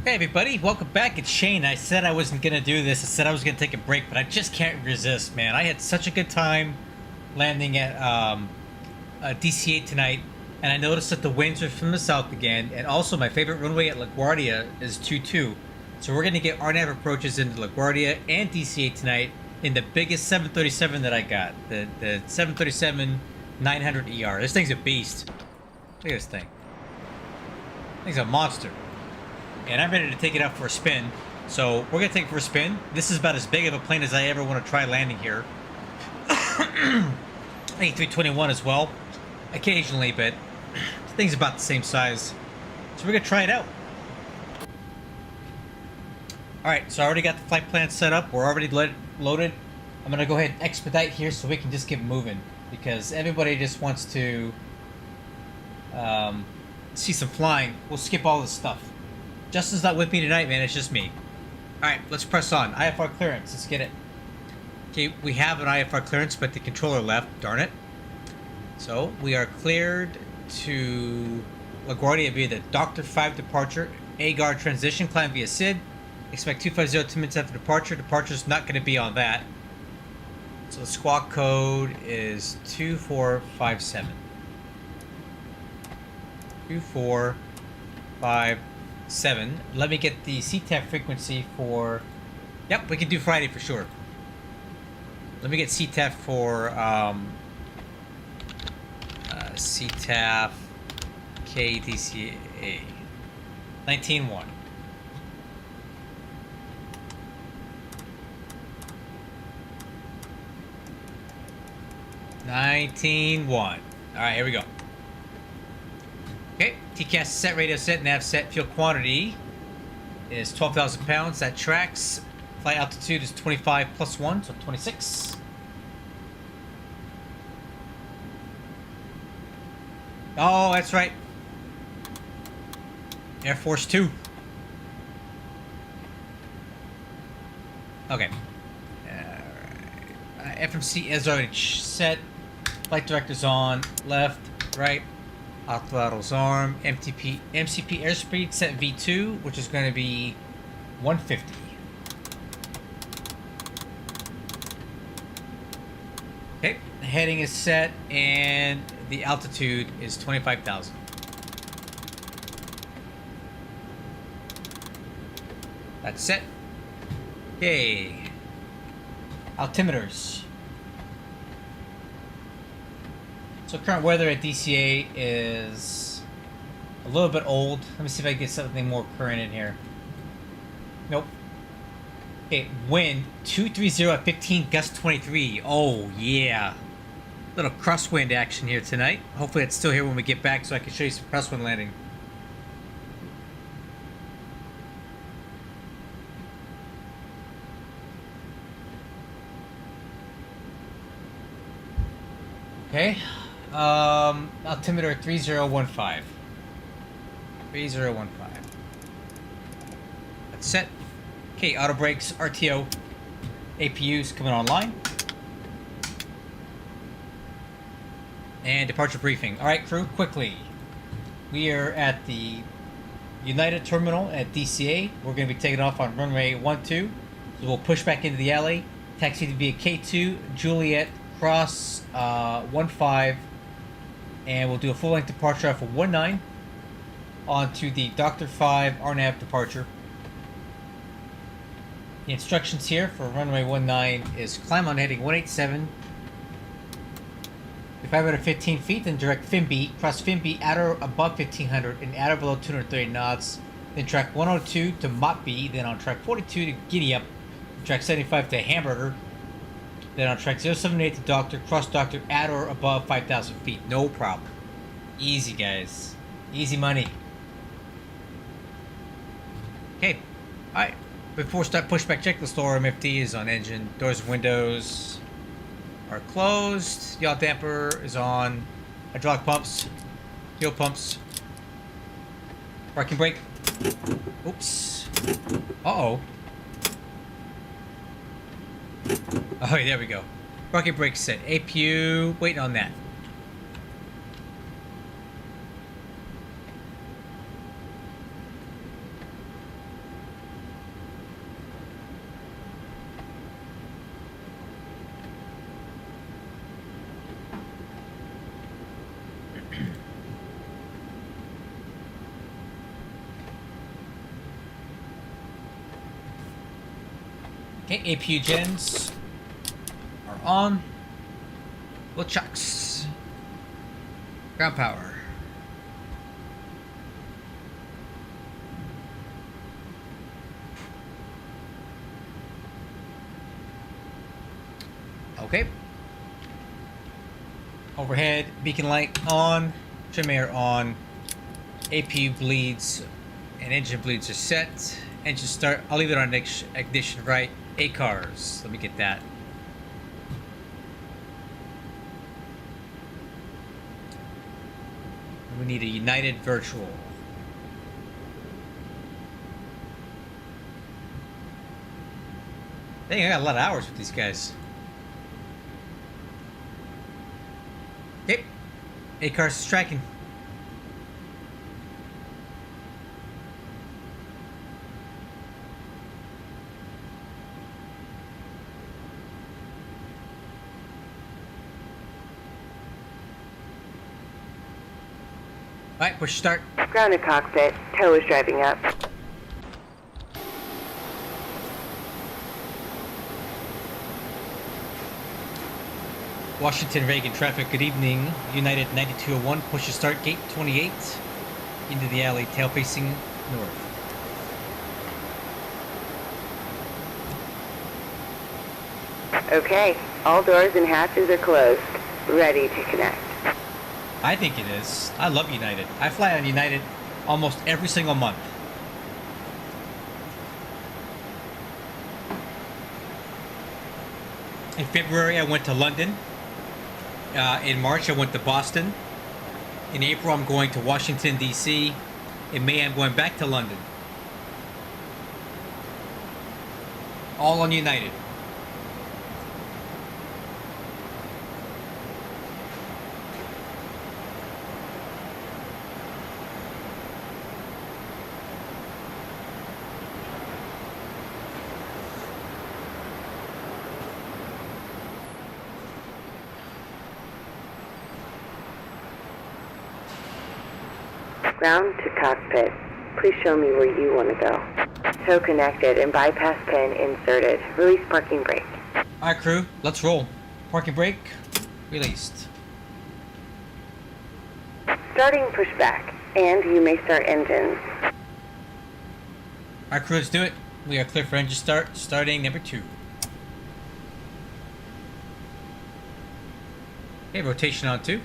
Hey everybody, welcome back. It's Shane. I said I wasn't gonna do this. I said I was gonna take a break, but I just can't resist, man. I had such a good time landing at DCA tonight, and I noticed that the winds are from the south again, and also my favorite runway at LaGuardia is 2-2. So we're gonna get RNAV approaches into LaGuardia and DCA tonight in the biggest 737 that I got, the 737-900ER. This thing's a beast. Look at this thing. This thing's a monster. And I'm ready to take it out for a spin. So we're gonna take it for a spin. This is about as big of a plane as I ever want to try landing here. A321 as well, occasionally, but this thing's about the same size. So we're gonna try it out. All right, so I already got the flight plan set up. We're already loaded. I'm gonna go ahead and expedite here so we can just get moving because everybody just wants to see some flying. We'll skip all this stuff. Justin's not with me tonight, man. It's just me. Alright, let's press on. IFR clearance. Let's get it. Okay, we have an IFR clearance, but the controller left. Darn it. So, we are cleared to LaGuardia via the Doctor 5 departure. AGAR transition. Climb via SID. Expect 250 2 minutes after departure. Departure's not going to be on that. So, the squawk code is 2457. 2457. Let me get the CTAF frequency for... Yep, we can do Friday for sure. Let me get CTAF for CTAF KDCA 19.1. 19.1. All right, here we go. Okay, TCAS set, radio set, nav set, fuel quantity is 12,000 pounds. That tracks. Flight altitude is 25 plus 1, so 26. Oh, that's right. Air Force 2. Okay. Alright. FMC is already set. Flight director's on. Left, right. Throttle's arm, MCP airspeed set V2, which is going to be 150. Okay, the heading is set, and the altitude is 25,000. That's set. Okay. Altimeters. So current weather at DCA is a little bit old. Let me see if I can get something more current in here. Nope. Okay, wind 230 at 15, gust 23. Oh yeah. Little crosswind action here tonight. Hopefully it's still here when we get back so I can show you some crosswind landing. Okay. Altimeter 3015. 3015. That's set. Okay, auto brakes, RTO, APUs coming online. And departure briefing. Alright, crew, quickly. We are at the United Terminal at DCA. We're going to be taking off on runway 12. So we'll push back into the alley. Taxi via K2, Juliet, cross 15. And we'll do a full-length departure off of 19 onto the Dr. 5 RNAV departure. The instructions here for runway 19 is climb on heading 187 to 515 feet, then direct FIMB, cross FIMB at or above 1500 and at or below 230 knots, then track 102 to MOTB, then on track 42 to Giddy Up, track 75 to Hamburger, then on track 078 to Doctor, cross Doctor at or above 5,000 feet. No problem. Easy, guys. Easy money. Okay. Alright. Before start pushback checklist, door MFD is on engine. Doors and windows are closed. Yaw damper is on. Hydraulic pumps. Fuel pumps. Parking brake. Oops. Uh-oh. Oh, there we go. Parking brake set. APU. Waiting on that. Okay, APU gens are on. Woodchucks. Ground power. Okay. Overhead, beacon light on. Trim air on. APU bleeds and engine bleeds are set. Engine start. I'll leave it on ignition right. 8 cars. Let me get that. We need a United virtual. Dang, I got a lot of hours with these guys. Okay. 8 cars striking. Alright, push start. Grounded cockpit. Tow is driving up. Washington Reagan traffic, good evening. United 9201, push to start, gate 28. Into the alley, tail facing north. Okay, all doors and hatches are closed. Ready to connect. I think it is. I love United. I fly on United almost every single month. In February, I went to London. In March, I went to Boston. In April, I'm going to Washington, D.C. In May, I'm going back to London. All on United. Ground to cockpit. Please show me where you want to go. Tow connected and bypass pin inserted. Release parking brake. Alright, crew, let's roll. Parking brake, released. Starting pushback, and you may start engines. Alright, crew, let's do it. We are clear for engine start, starting number 2. Okay, rotation on 2.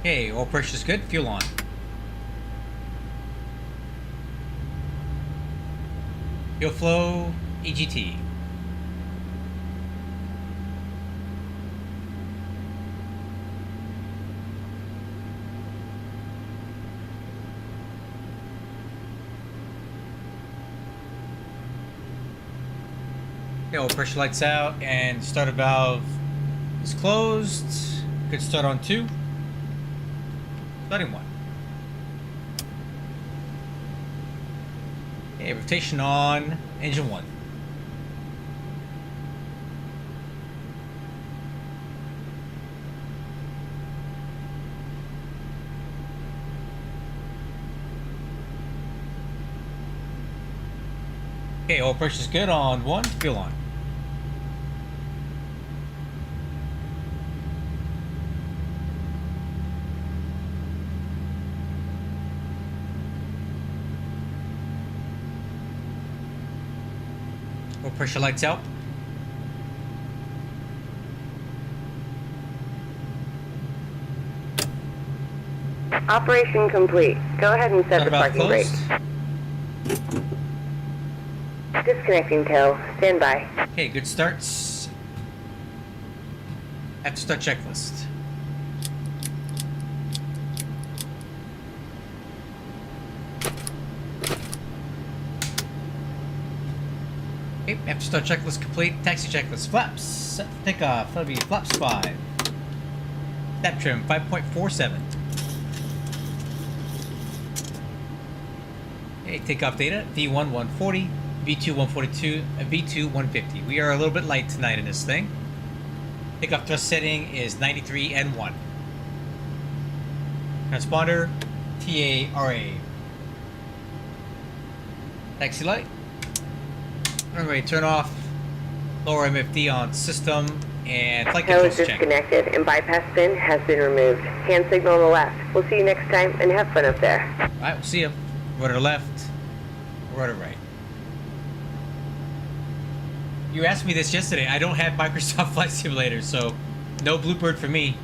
Okay, oil pressure's good, fuel on. Fuel flow, EGT. Okay, oil pressure lights out and starter valve is closed. Good start on 2. Starting 1. Okay, rotation on engine 1. Okay, oil pressure's good on 1, fuel on. Oil pressure lights out. Operation complete. Go ahead and set the parking brake. Disconnecting tow. Stand by. Okay, good starts. Have to start checklist. Okay, after start checklist complete. Taxi checklist. Flaps. Set for takeoff. That'll be flaps 5. Step trim 5.47. Okay, takeoff data V1 140, V2 142, and V2 150. We are a little bit light tonight in this thing. Takeoff thrust setting is 93 and 1. Transponder, TARA. Taxi light. Runway turn off. Lower MFD on system. And flight Tow is controls check. disconnected and bypass pin has been removed. Hand signal on the left. We'll see you next time and have fun up there. Alright, we'll see you. Rudder left. Rudder right. You asked me this yesterday. I don't have Microsoft Flight Simulator, so no Bluebird for me.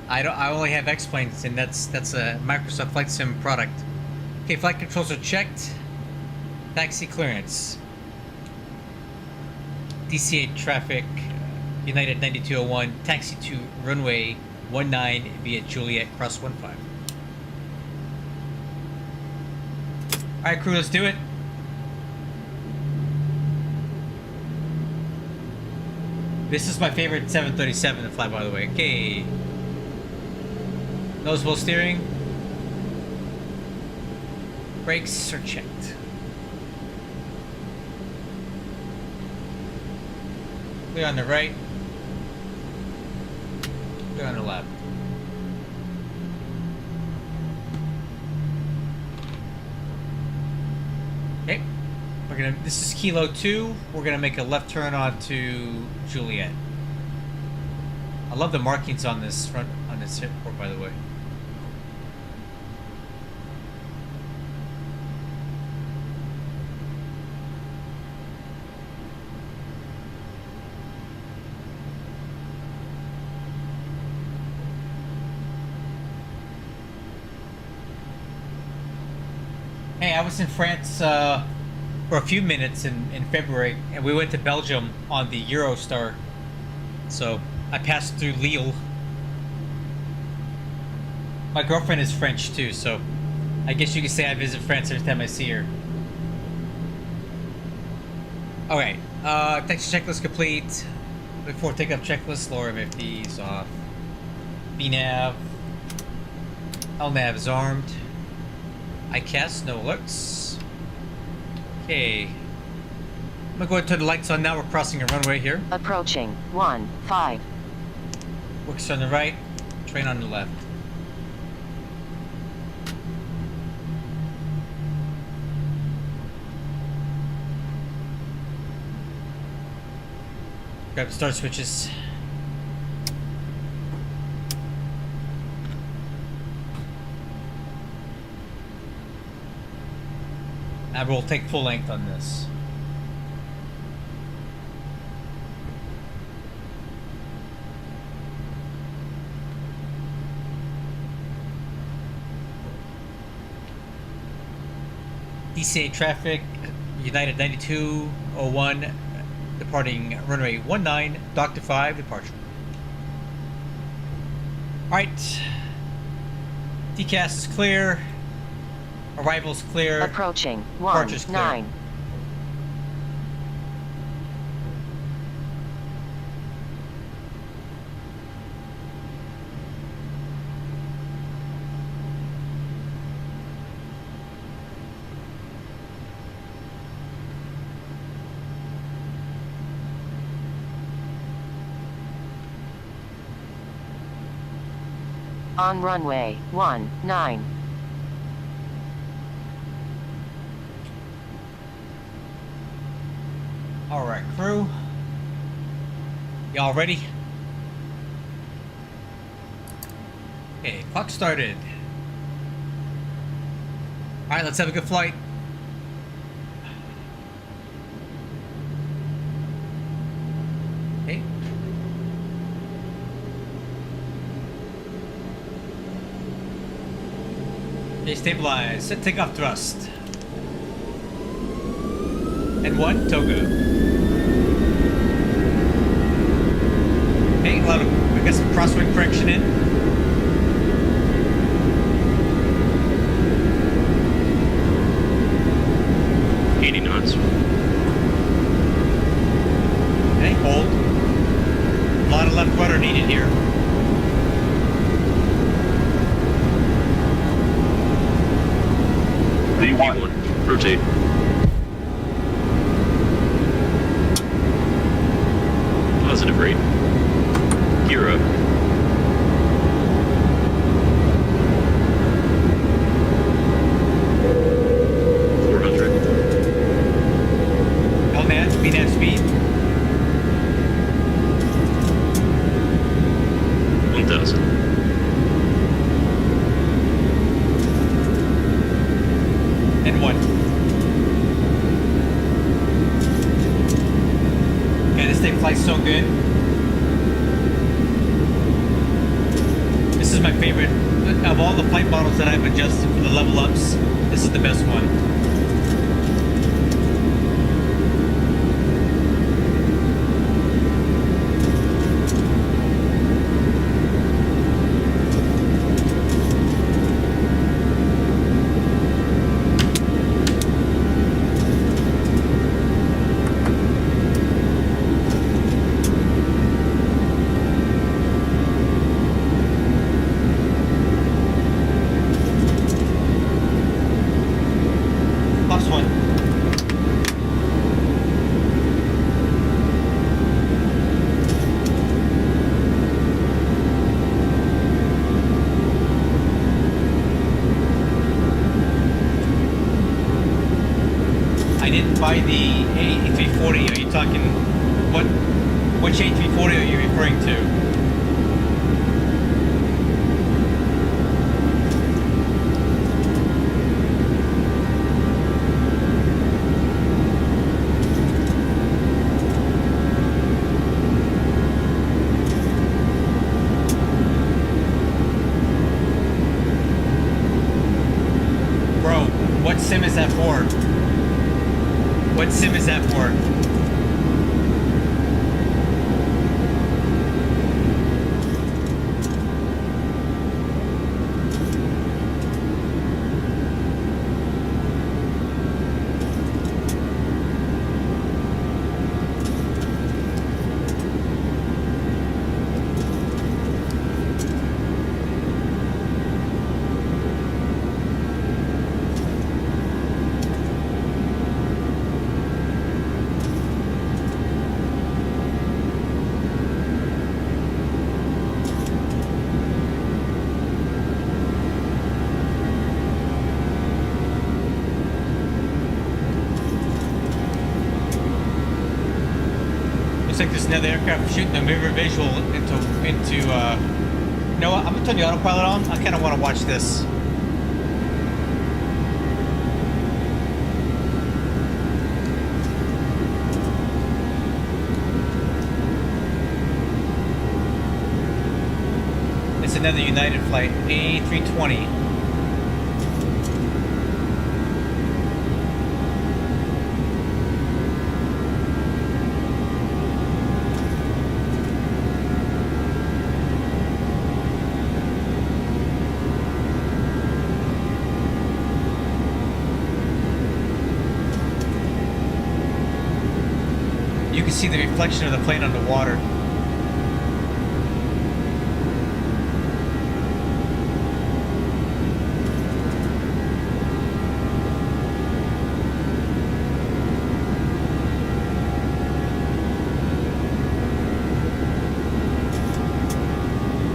I only have X-Planes, and that's a Microsoft Flight Sim product. Okay, flight controls are checked. Taxi clearance. DCA traffic. United 9201. Taxi to runway 19 via Juliet cross 15. Alright, crew, let's do it. This is my favorite 737 to fly, by the way. Okay. Nosewheel steering. Brakes are checked. Clear on the right. Clear on the left. Okay. This is Kilo 2. We're gonna make a left turn onto Juliet. I love the markings on this airport, by the way. Hey, I was in France for a few minutes in February, and we went to Belgium on the Eurostar. So I passed through Lille. My girlfriend is French too, so I guess you could say I visit France every time I see her. Alright, taxi checklist complete. Before takeoff checklist, lower MFDs off. VNAV. LNAV is armed. ICAS, no alerts. Okay. I'm gonna go ahead and turn the lights on now. We're crossing a runway here. Approaching 15. Works on the right, train on the left. Grab the start switches. I will take full length on this. DCA traffic, United 9201, departing runway 19, Doctor 5, departure. Alright. DCAS is clear. Arrival's clear. Approaching Departure's clear. 19. On runway 19. Alright, crew. Y'all ready? Okay, clock started. Alright, let's have a good flight. Okay. Okay, stabilize. Set takeoff thrust. And 1, Toga. Okay, we got some crosswind correction in. Knots. Okay, hold. A lot of left rudder needed here. V1. Rotate. Positive rate. Europe. 400. LNAT, VNAT speed. 1000. And what? Okay, this thing flies so good. This is my favorite. Of all the flight models that I've adjusted for the level ups, this is the best one. Plus one. I didn't buy the A340. Are you talking which A340 are you referring to? Bro, what sim is that for? What sim is that for? Looks like there's another aircraft shooting a mirror visual into you know what? I'm gonna turn the autopilot on. I kinda wanna watch this. It's another United flight, A320. You can see the reflection of the plane underwater.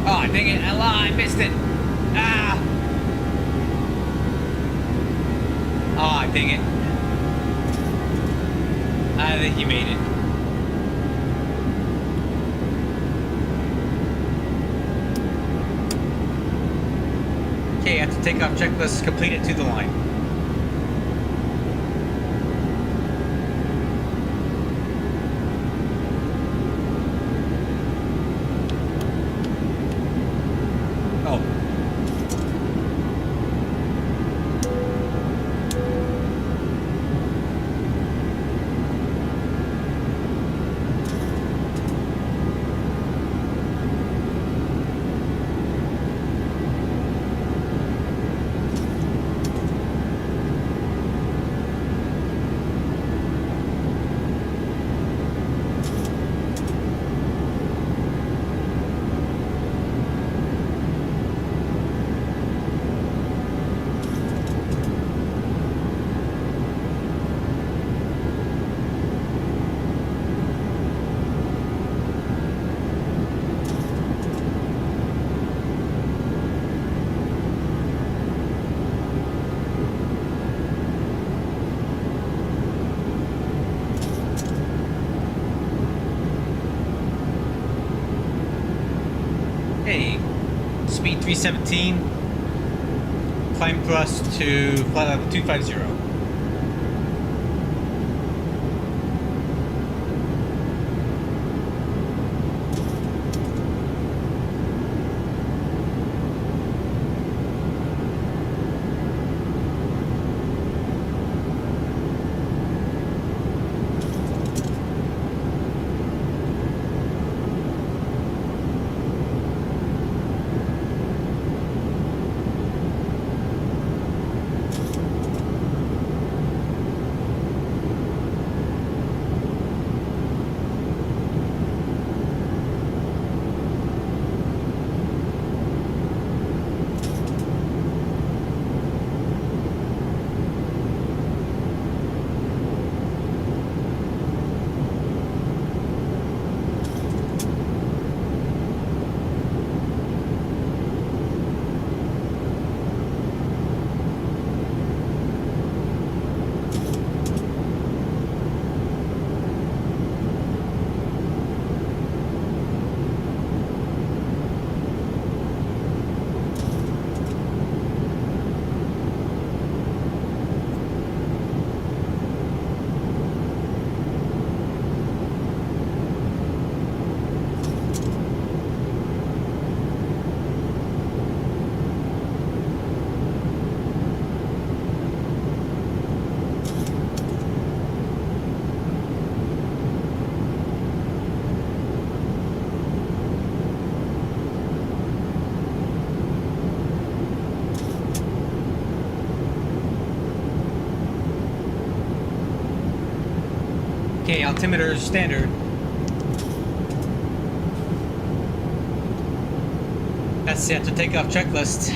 Oh, dang it, I missed it. Ah! Ah, dang it. I think you made it. Okay, after takeoff checklist completed to the line. Oh. Hey, speed 317, climb thrust to flight level 250. Okay, altimeter standard. That's the after takeoff checklist.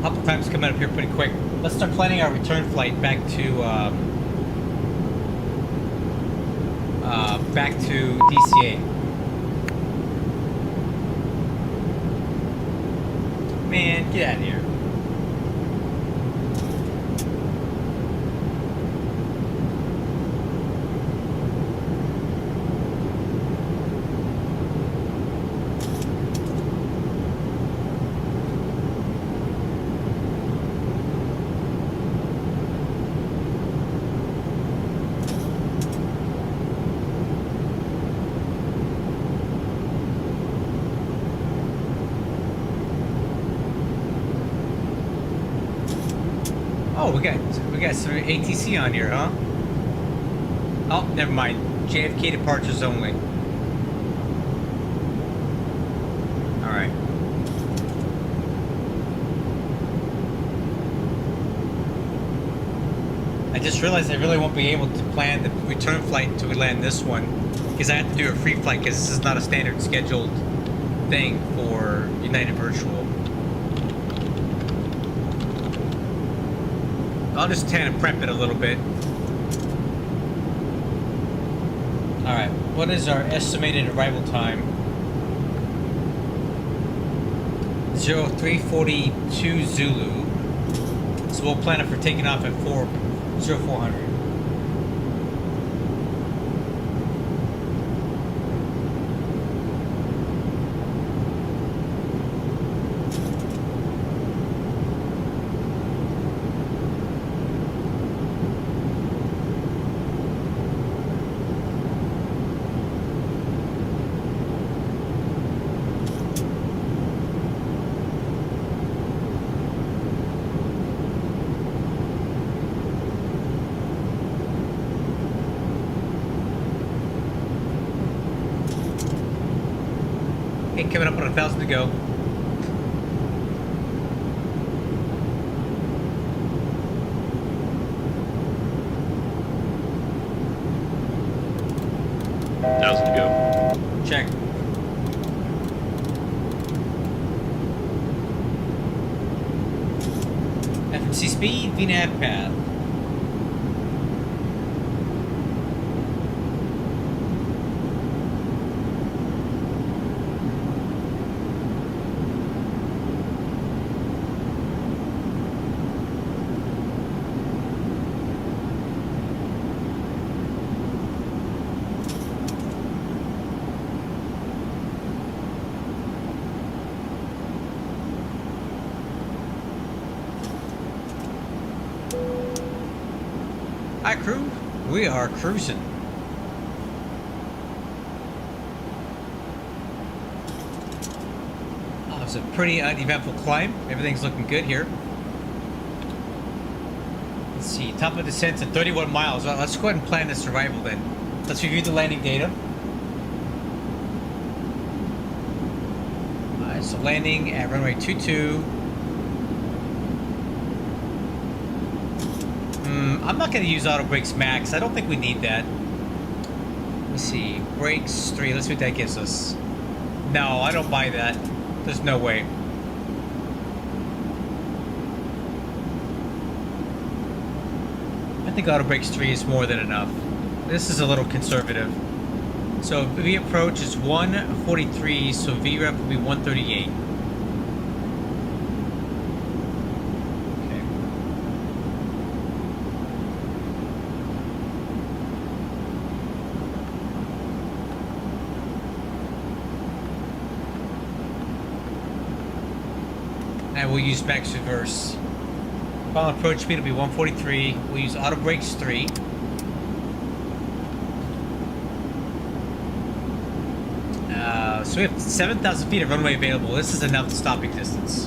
Hop time's coming up here pretty quick. Let's start planning our return flight back to DCA. Man, get out of here. Oh, we got some ATC on here, huh? Oh, never mind. JFK departures only. All right. I just realized I really won't be able to plan the return flight until we land this one, because I have to do a free flight because this is not a standard scheduled thing for United Virtual. I'll just kind of prep it a little bit. Alright, what is our estimated arrival time? 0342 Zulu. So we'll plan it for taking off at 0400. Coming up on 1,000 to go. $1,000 to go. Check. FMC speed, VNAV path. Hi, crew. We are cruising. Oh, it's a pretty uneventful climb. Everything's looking good here. Let's see. Top of descent at 31 miles. Well, let's go ahead and plan the survival then. Let's review the landing data. Alright, so landing at runway 22. I'm not going to use auto brakes max. I don't think we need that. Let me see. Brakes 3. Let's see what that gives us. No, I don't buy that. There's no way. I think auto brakes 3 is more than enough. This is a little conservative. So V approach is 143, so VREF will be 138. And we'll use max reverse. Final approach speed will be 143. We'll use auto brakes 3. So we have 7,000 feet of runway available. This is enough stopping distance.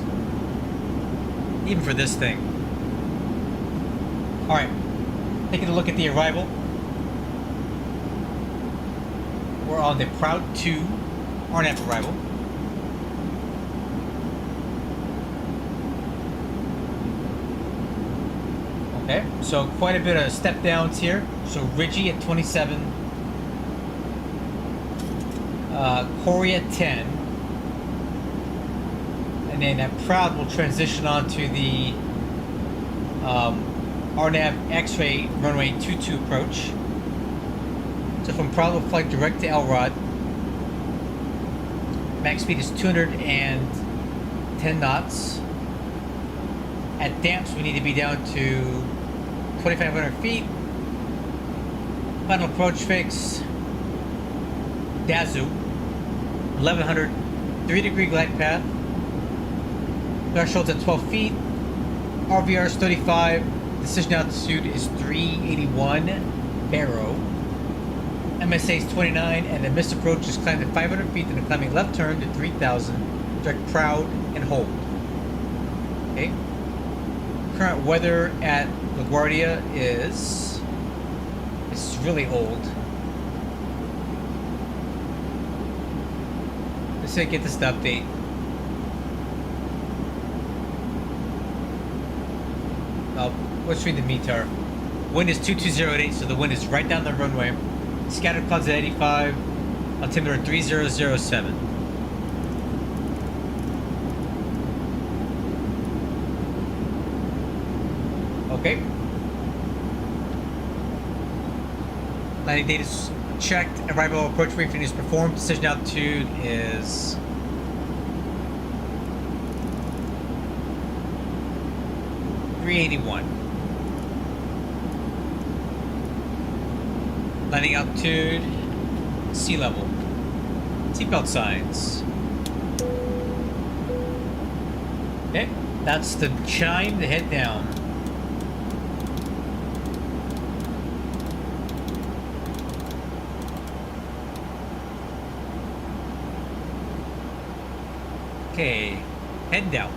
Even for this thing. Alright. Taking a look at the arrival. We're on the Proud 2 RNAV arrival. Okay, so quite a bit of step downs here. So Ridgy at 27. Corey at 10. And then at Proud we'll transition on to the RNAV X-ray runway 22 approach. So from Proud we'll fly direct to Elrod. Max speed is 210 knots. At damps we need to be down to 2,500 feet. Final approach fix. Dazu. 1,100. 3-degree glide path. Threshold's at 12 feet. RVR is 35. Decision altitude is 381. Barrow. MSA is 29. And the missed approach is climbed at 500 feet. Then a climbing left turn to 3,000. Direct Proud and hold. Okay. Current weather at LaGuardia is... It's really old. Let's see, get this to update. Let's read the METAR. Wind is 2208, so the wind is right down the runway. Scattered clouds at 85. Altimeter 3007. Okay. Landing data is checked. Arrival approach briefing is performed. Decision altitude is 381. Landing altitude, sea level. Seatbelt signs. Okay, that's the chime to head down. Okay, head down.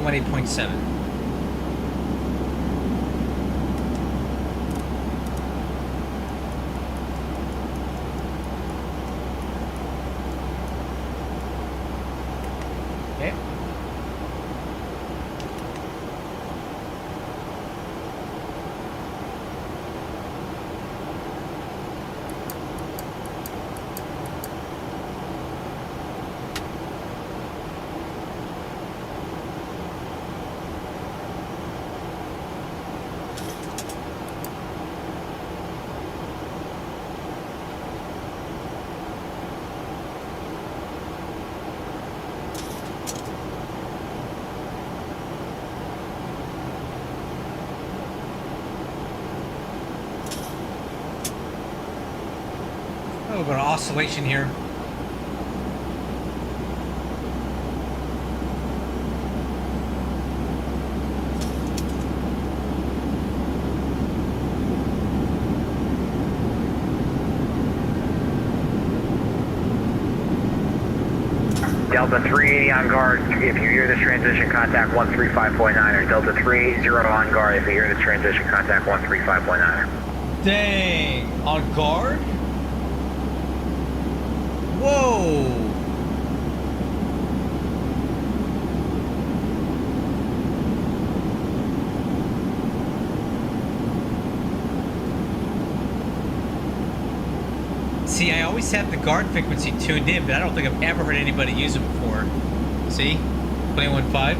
One 8.7. Okay. we're going to oscillation here. Delta 380 on guard. If you hear this transition, contact 135.9er. Delta 30 on guard. If you hear this transition, contact 135.9er. Dang, on guard? Whoa. See, I always had the guard frequency tuned in, but I don't think I've ever heard anybody use it before. See? 21.5.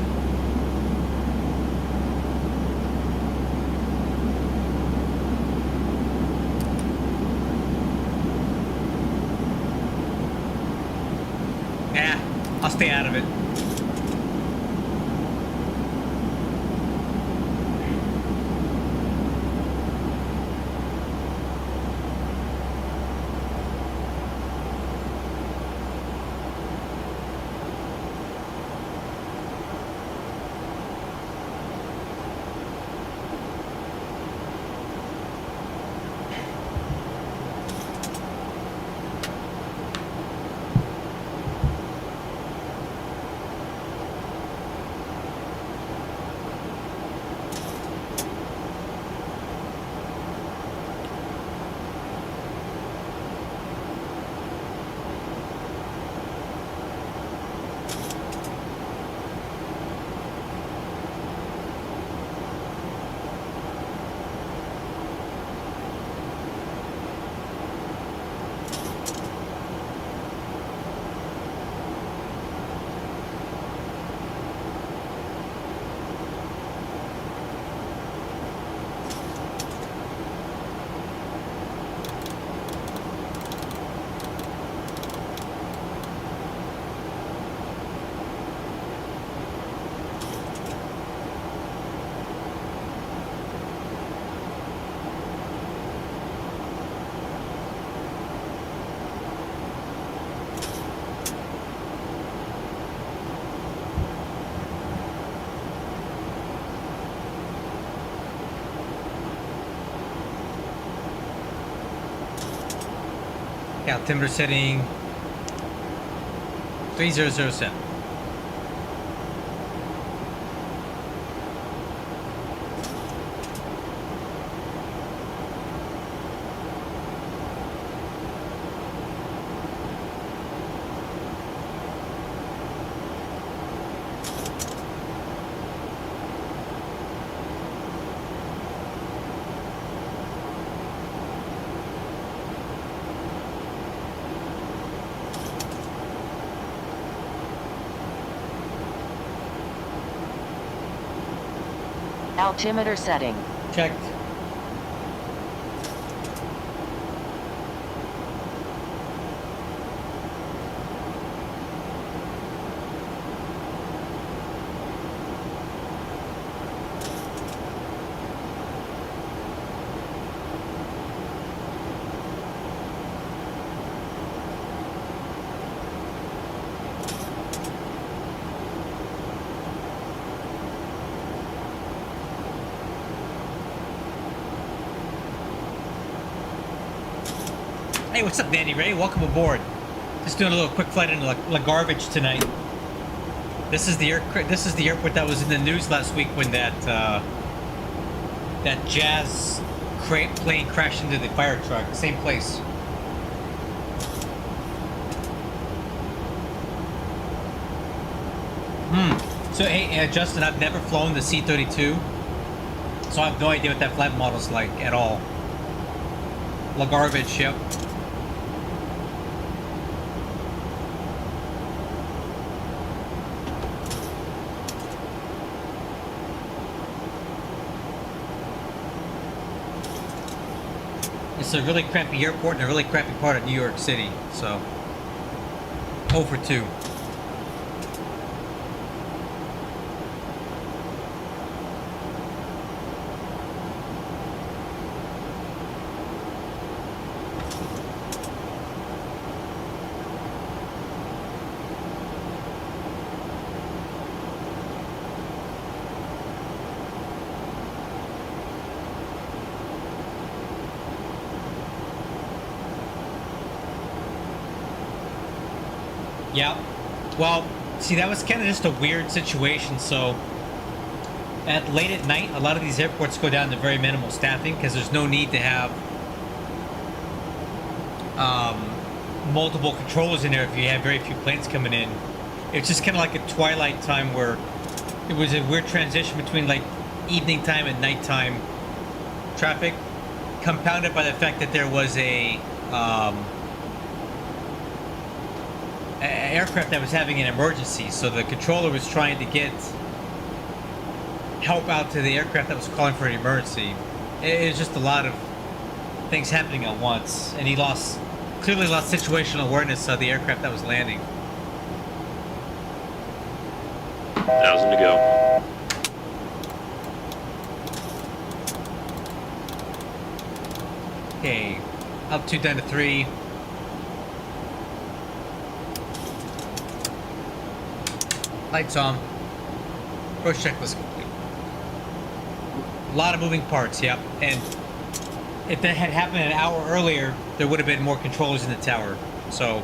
Yeah, I'll stay out of it. Altimeter setting 3007. Altimeter setting. Checked. Hey, what's up, Danny Ray? Welcome aboard. Just doing a little quick flight into La Garbage tonight. This is the airport that was in the news last week when that Jazz plane crashed into the fire truck. Same place. So hey, Justin, I've never flown the C-32, so I have no idea what that flight model's like at all. La Garbage, yep. It's a really crappy airport and a really crappy part of New York City, so 0 for 2. Yeah. Well, see, that was kind of just a weird situation. So, late at night, a lot of these airports go down to very minimal staffing because there's no need to have multiple controllers in there if you have very few planes coming in. It's just kind of like a twilight time where it was a weird transition between like evening time and nighttime traffic, compounded by the fact that there was a aircraft that was having an emergency, so the controller was trying to get help out to the aircraft that was calling for an emergency. It was just a lot of things happening at once, and he clearly lost situational awareness of the aircraft that was landing. 1,000 to go. Okay, altitude down to 3. Lights on. Approach checklist complete. A lot of moving parts, yep. And if that had happened an hour earlier, there would have been more controllers in the tower. So,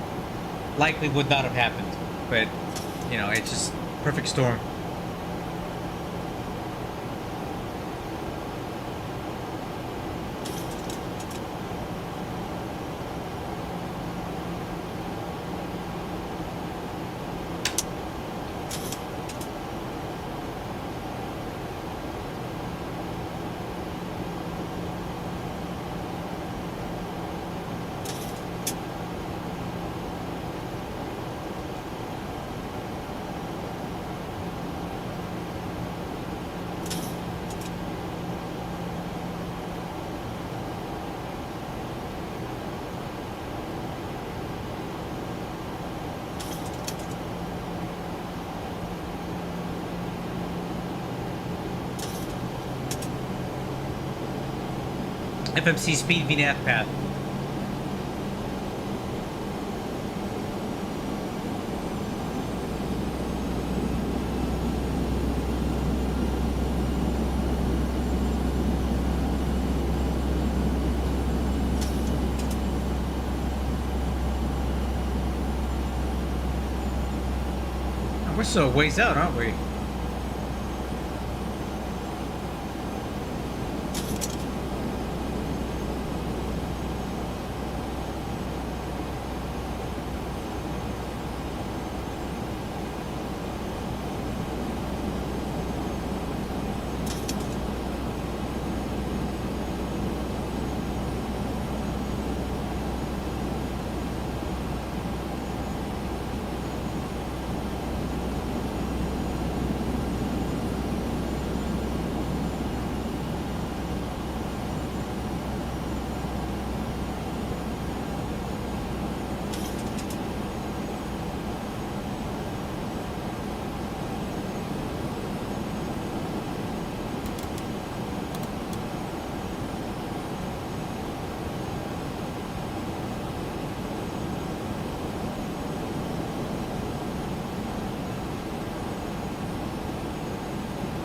likely would not have happened. But, you know, it's just perfect storm. FMC speed VNAV path. We're so ways out, aren't we?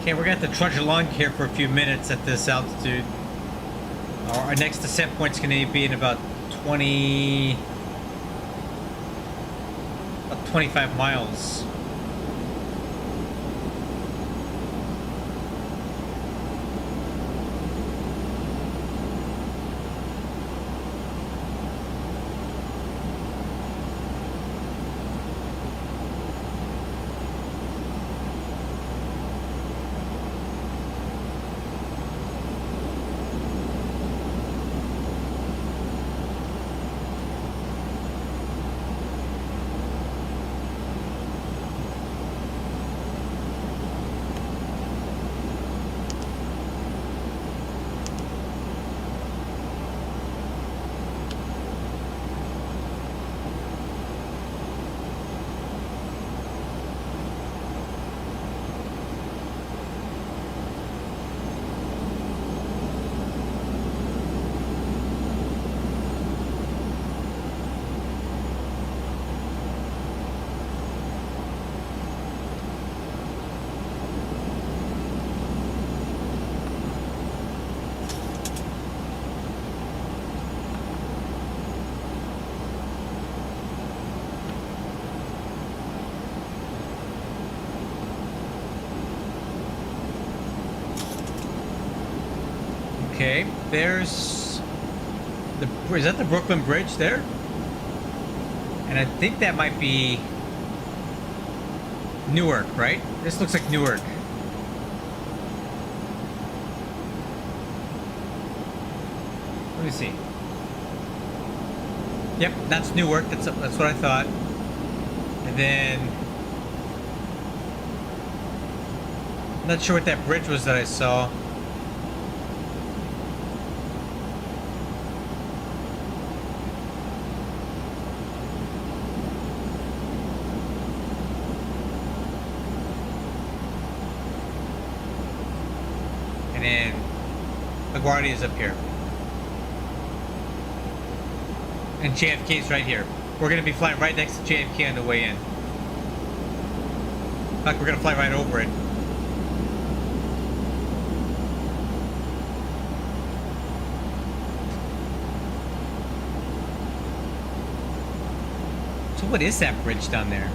Okay, we're going to have to trudge along here for a few minutes at this altitude. Our next descent point is going to be in about 25 miles. Okay, there's is that the Brooklyn Bridge there? And I think that might be Newark, right? This looks like Newark. Let me see. Yep, that's Newark. That's what I thought. And then I'm not sure what that bridge was that I saw. And then LaGuardia is up here. And JFK is right here. We're going to be flying right next to JFK on the way in. In fact, we're going to fly right over it. So what is that bridge down there?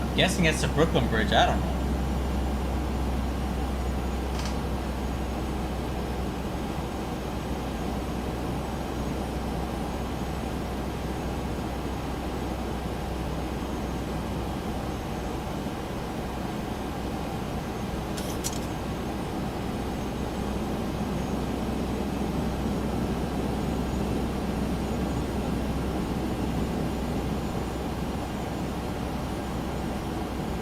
I'm guessing it's the Brooklyn Bridge. I don't know.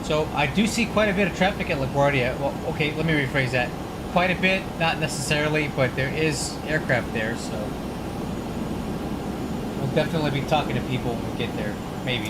So I do see quite a bit of traffic at LaGuardia. Well, okay, let me rephrase that. Quite a bit, not necessarily, but there is aircraft there, so we'll definitely be talking to people when we get there, maybe.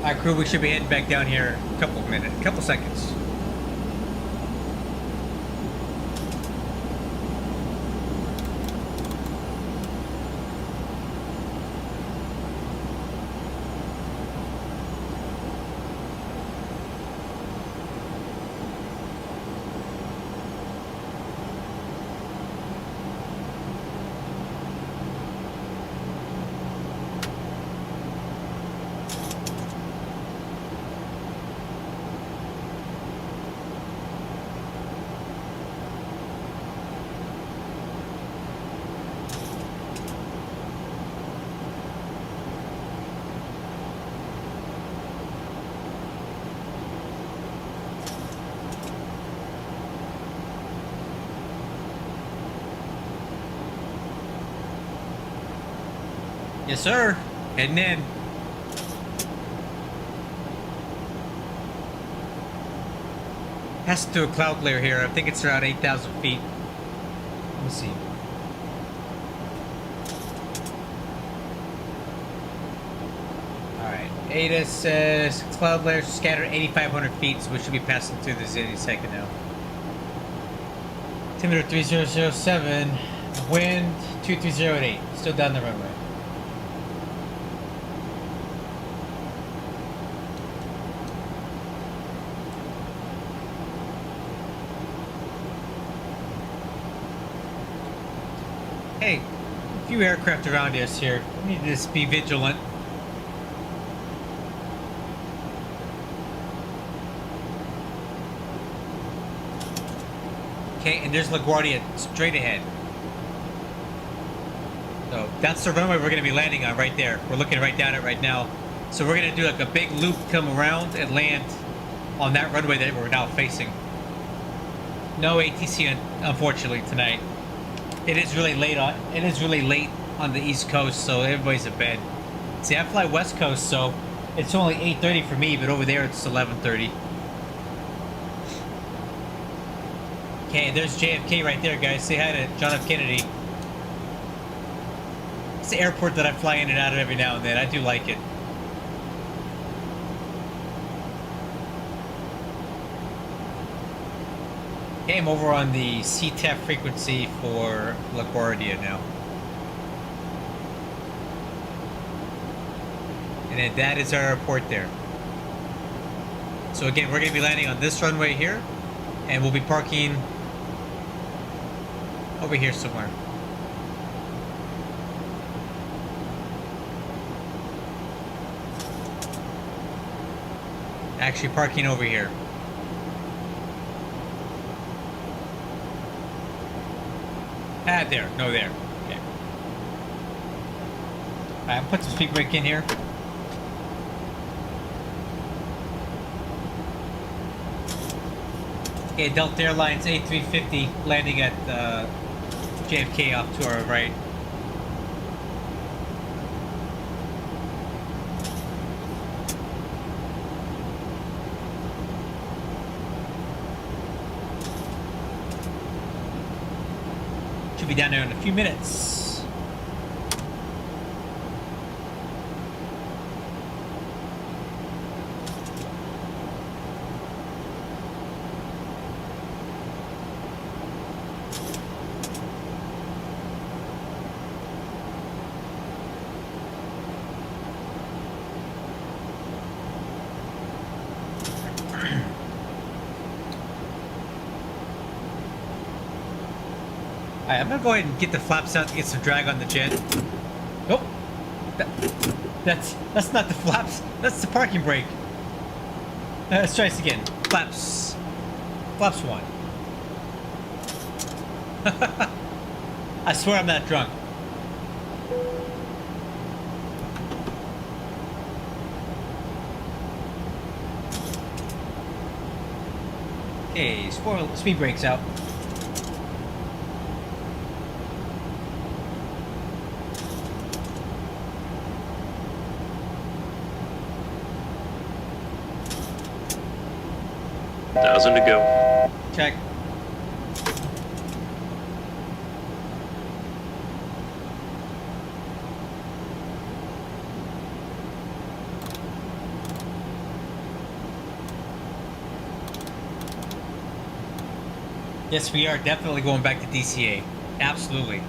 Alright, crew, we should be heading back down here in a couple seconds. Yes, sir. Heading in. Has to do a cloud layer here. I think it's around 8,000 feet. Let me see. Alright. ADA says cloud layer scattered 8,500 feet, so we should be passing through this any second now. Altimeter 3007. Wind 230 at 8. Still down the runway. Hey, a few aircraft around us here. We need to just be vigilant. Okay, and there's LaGuardia straight ahead. So that's the runway we're going to be landing on right there. We're looking right down it right now. So we're going to do like a big loop, come around and land on that runway that we're now facing. No ATC, unfortunately, tonight. It is really late on the East Coast, so everybody's in bed. See, I fly West Coast, so it's only 8:30 for me, but over there it's 11:30. Okay, there's JFK right there, guys. Say hi to John F. Kennedy. It's the airport that I fly in and out of every now and then. I do like it. Okay, I'm over on the CTEF frequency for LaGuardia now. And then that is our airport there. So again, we're going to be landing on this runway here, and we'll be parking over here somewhere. Actually parking over here. Ah, there. No, there. Okay. Alright, I'll put some speed brake in here. Okay, Delta Airlines A350 landing at JFK off to our right. Should be down there in a few minutes. Alright, I'm gonna go ahead and get the flaps out to get some drag on the jet. Nope. That's not the flaps. That's the parking brake. Let's try this again. Flaps. Flaps 1. I swear I'm not drunk. Okay, speed brakes out. Thousand to go. Check. Yes, we are definitely going back to DCA. Absolutely.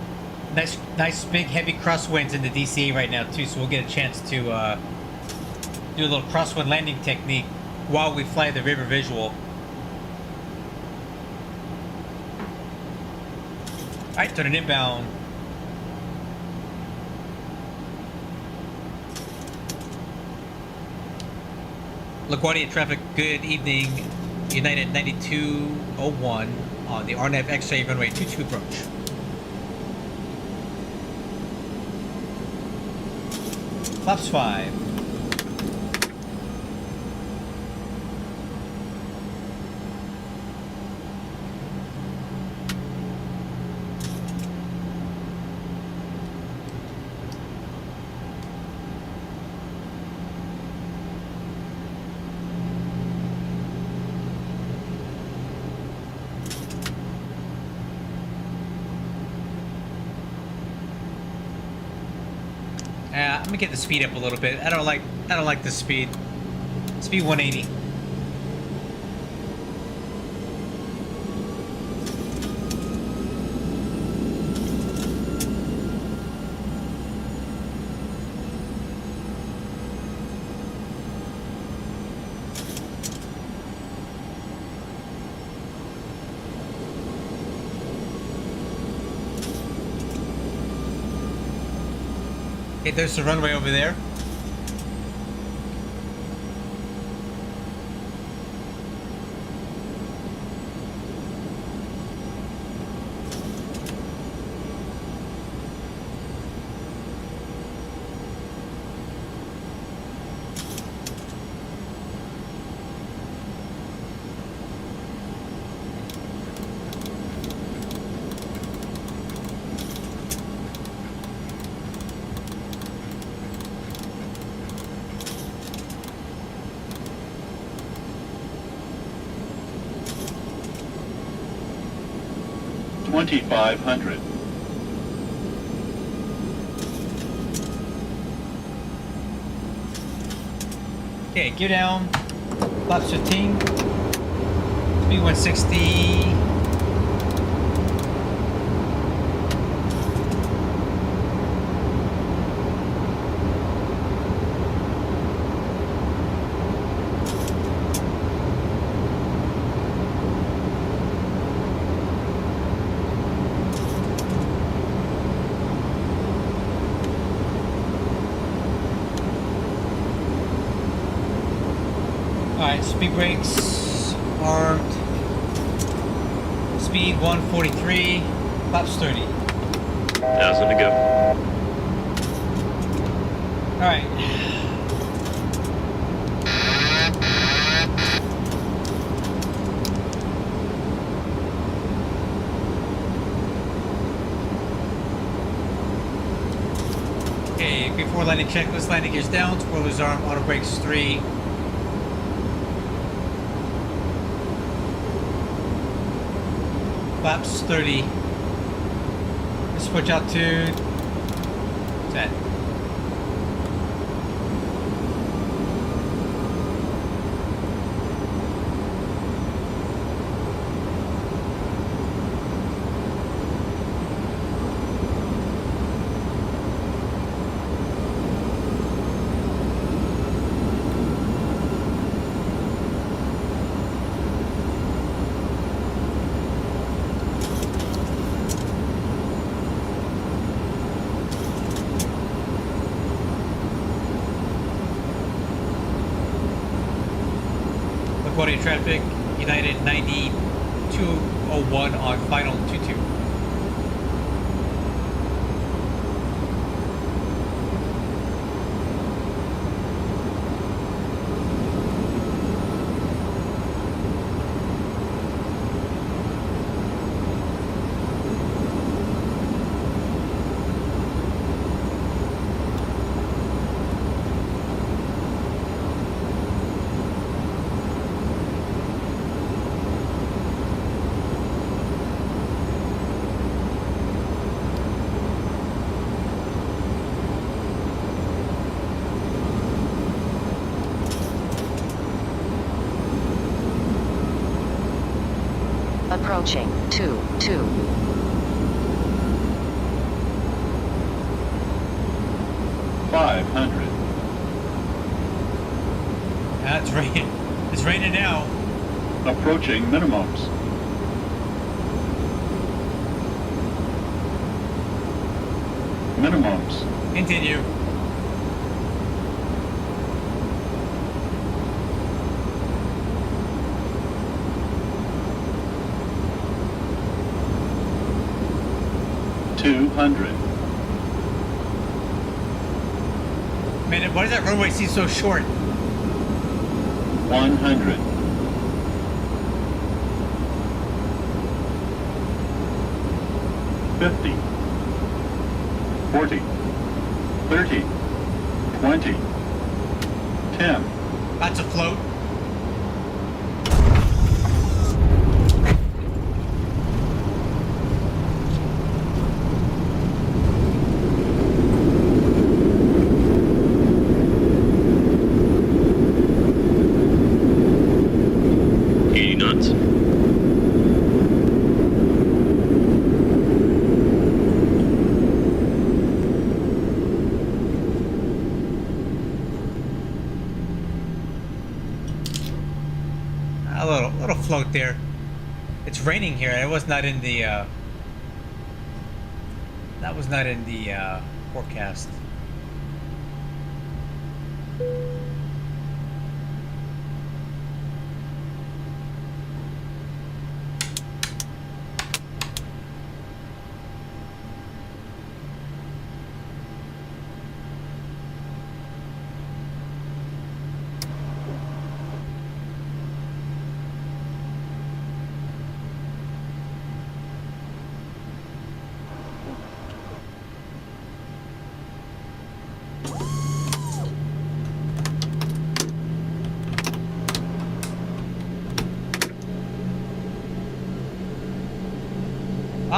Nice big heavy crosswinds in the DCA right now too, so we'll get a chance to do a little crosswind landing technique while we fly the river visual. Alright, turning inbound. LaGuardia traffic, good evening. United 9201 on the RNAV X-ray runway 22 approach. Flaps 5. I'm gonna get the speed up a little bit. I don't like the speed. Speed 180. Okay, there's the runway over there. $2,500. Okay, gear down. Flaps 15. Speed 160. Alright, speed brakes, armed, speed 143, flaps 30. 1,000 to go. Alright. Okay, before landing checklist, landing gears down, spoilers arm, auto brakes 3. Flaps 30. Switch out to 10. Body traffic, United 9201 on final 22. Approaching 2-2. 500. It's raining. It's raining now. Approaching minimums. Minimums. Continue. $200. Man, why does that runway seem so short? 100. 50. 40. 30. 20. 10. That's a float. Float there. It's raining here. It was not in the that was not in the forecast.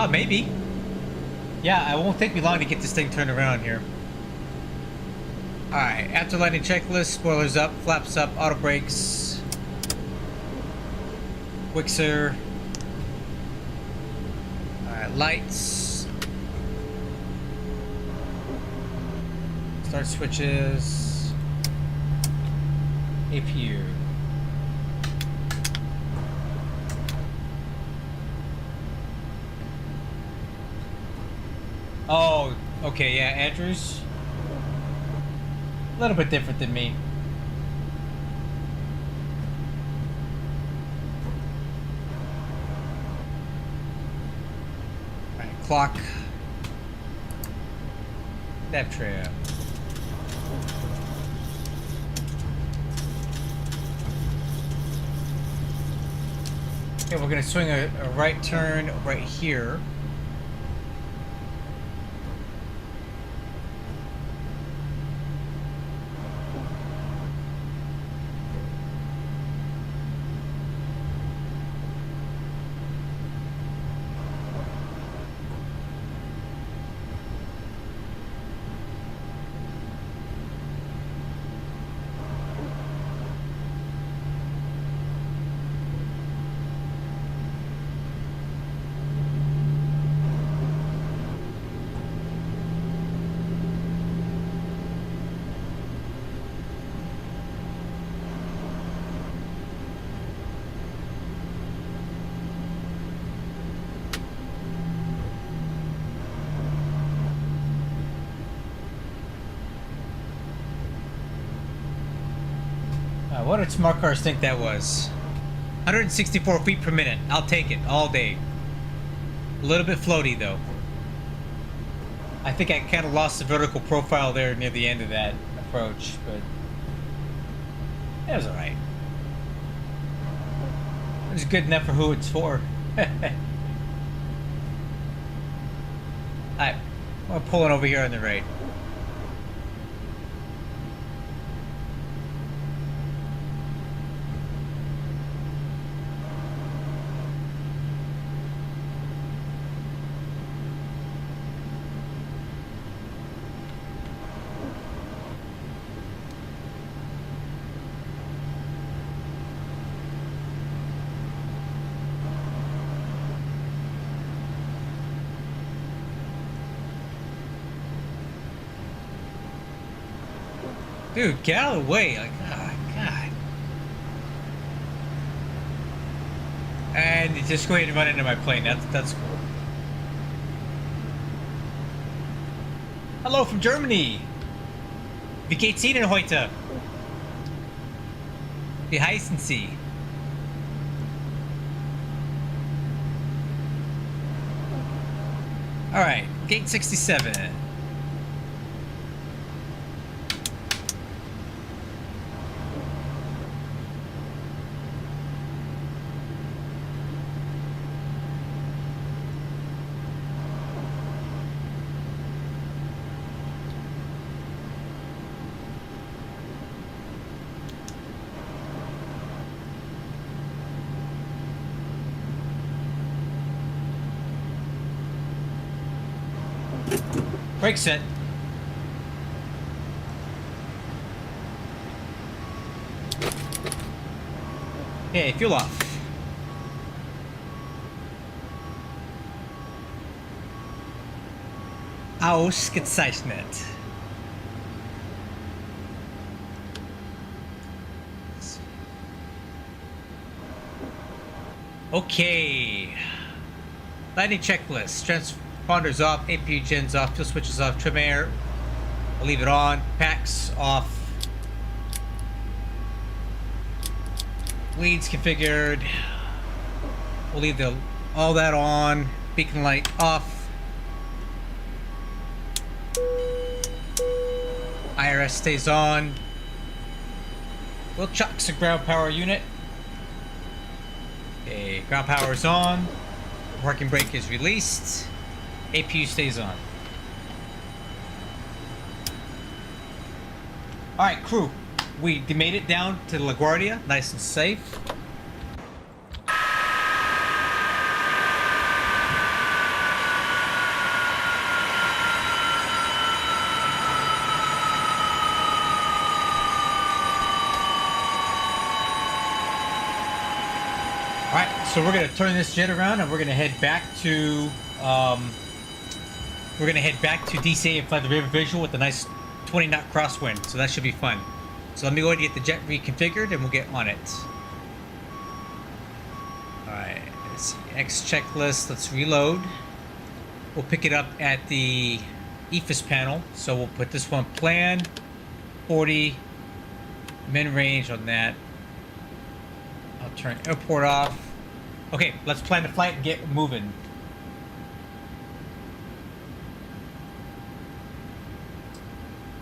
Maybe. Yeah, it won't take me long to get this thing turned around here. Alright, after landing checklist, spoilers up, flaps up, auto brakes. Wixer. Alright, lights. Start switches. APU. Oh, okay, yeah, Andrew's a little bit different than me. Alright, clock. Nav tray. Okay, we're gonna swing a right turn right here. What did smart cars think that was? 164 feet per minute. I'll take it all day. A little bit floaty though. I think I kind of lost the vertical profile there near the end of that approach, but it was alright. It was good enough for who it's for. Alright, we're pulling over here on the right. Dude, get out of the way. Like, oh, God. And just go ahead and run into my plane. That's cool. Hello from Germany. Wie geht's Ihnen heute? Wie heißen Sie? Alright, gate 67. Brake set. Okay, fuel off. Ausgezeichnet. Okay. Landing checklist. Transponders off, APU gens off, fuel switches off, trim air, I'll leave it on, packs off, Leads configured. We'll leave all that on. Beacon light off. IRS stays on. We'll chuck the ground power unit. Okay, ground power is on. Parking brake is released. APU stays on. Alright, crew. We made it down to LaGuardia, nice and safe. Alright, so we're gonna turn this jet around and we're gonna head back to DCA and fly the river visual with a nice 20-knot crosswind, so that should be fun. So let me go ahead and get the jet reconfigured and we'll get on it. Alright, let's see. X checklist, let's reload. We'll pick it up at the EFIS panel. So we'll put this one plan, 40, min range on that. I'll turn airport off. Okay, let's plan the flight and get moving.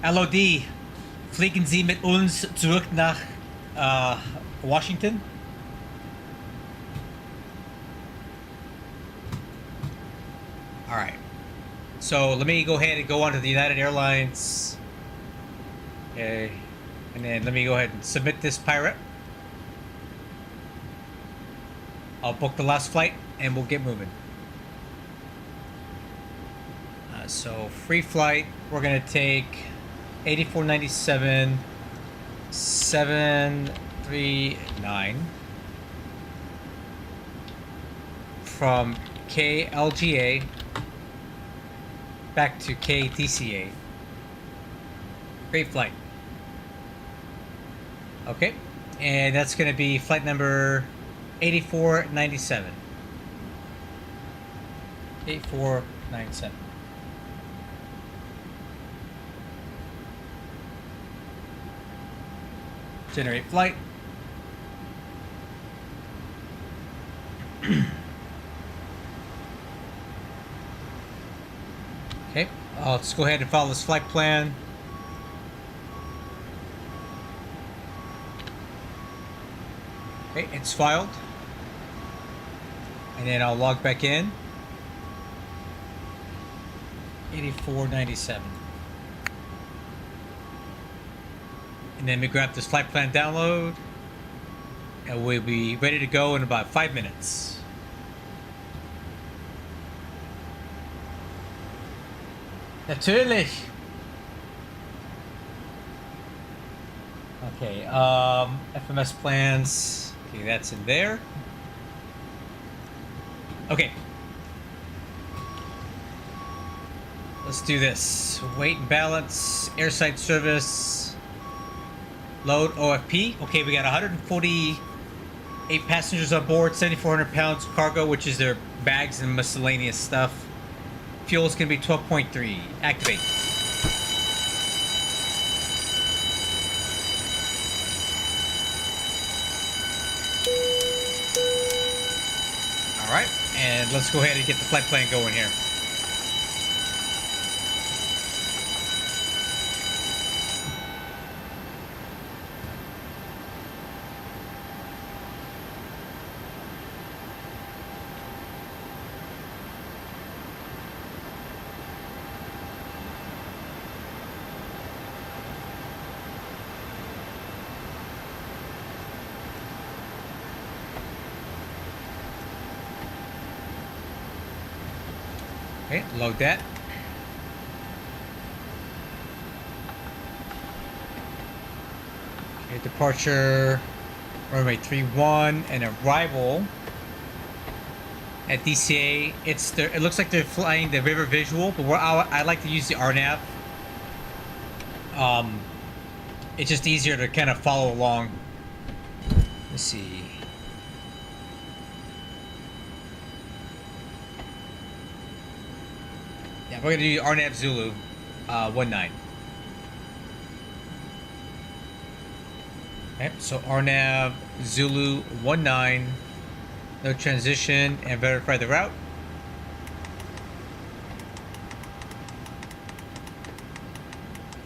LOD, fliegen Sie mit uns zurück nach Washington? Alright. So let me go ahead and go on to the United Airlines. Okay. And then let me go ahead and submit this pirate. I'll book the last flight and we'll get moving. So free flight, we're gonna take 8497 739 from KLGA back to DCA. Great flight. Okay, and that's going to be flight number 8497. 8497. Generate flight. Okay, let's go ahead and follow this flight plan. Okay, it's filed. And then I'll log back in. 8497. And then we grab this flight plan download. And we'll be ready to go in about 5 minutes. Natürlich. Okay, FMS plans. Okay, that's in there. Okay. Let's do this. Weight and balance, airside service, load OFP. Okay, we got 148 passengers on board, 7,400 pounds cargo, which is their bags and miscellaneous stuff. Fuel is going to be 12.3. Activate. All right, and let's go ahead and get the flight plan going here. Okay, load that. Okay, departure runway 31 and arrival at DCA. It looks like they're flying the river visual, but I like to use the RNAV. It's just easier to kind of follow along. Let's see. Yeah, we're gonna do RNAV Zulu 19. Okay, so RNAV Zulu 19. No transition, and verify the route.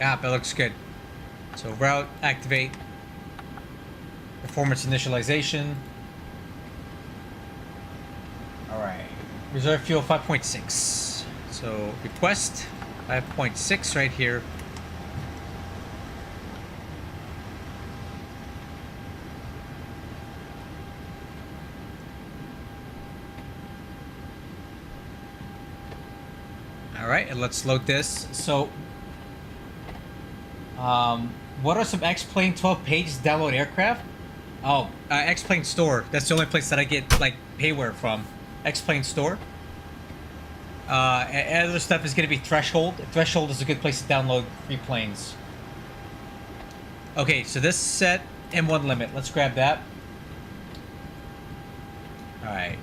Ah, that looks good. So route, activate. Performance initialization. Alright. Reserve fuel 5.6. So request 5.6 right here. Alright, and let's load this. So what are some X-Plane 12 pages to download aircraft? Oh, X-Plane Store. That's the only place that I get, like, payware from. X-Plane Store. And other stuff is going to be Threshold. Threshold is a good place to download free planes. Okay, so this set M1 limit. Let's grab that. Alright.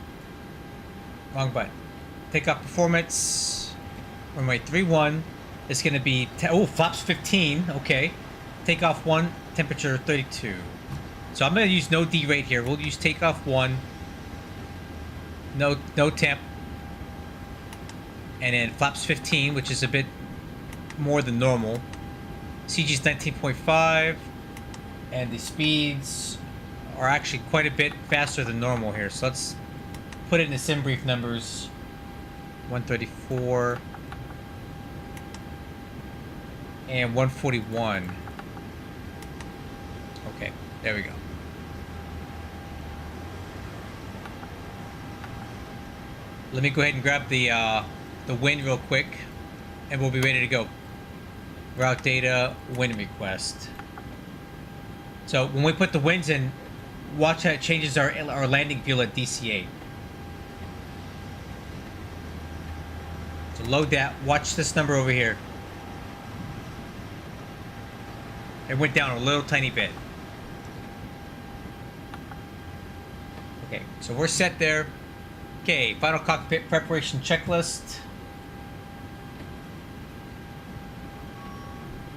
Wrong button. Takeoff performance. Runway 31. It's going to be... flaps 15. Okay. Takeoff 1. Temperature 32. So I'm going to use no D rate here. We'll use takeoff 1. No temp. And then flaps 15, which is a bit more than normal. CG's 19.5. And the speeds are actually quite a bit faster than normal here. So let's put it in the sim brief numbers. 134. And 141. Okay, there we go. Let me go ahead and grab the wind real quick, and we'll be ready to go. Route data, wind request. So when we put the winds in, watch how it changes our landing field at DCA. So load that. Watch this number over here. It went down a little tiny bit. Okay, so we're set there. Okay, final cockpit preparation checklist.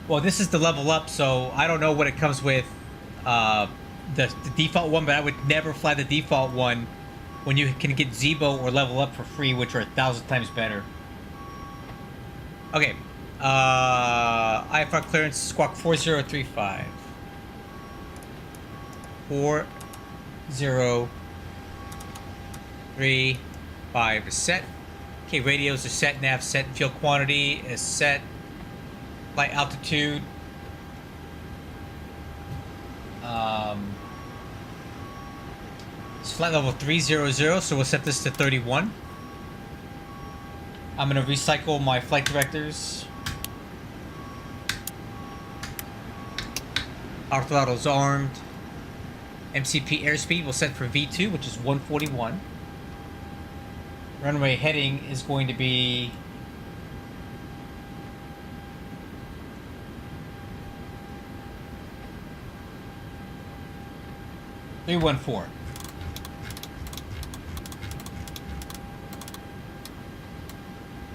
Well, this is the level up, so I don't know what it comes with. The default one, but I would never fly the default one when you can get Zebo or level up for free, which are 1,000 times better. Okay. IFR clearance squawk 4035. 4035 is set. Okay, radios are set, nav set, fuel quantity is set, flight altitude. It's flight level 300, so we'll set this to 31. I'm gonna recycle my flight directors. Our throttle's armed. MCP airspeed will set for V2, which is 141. Runway heading is going to be (314).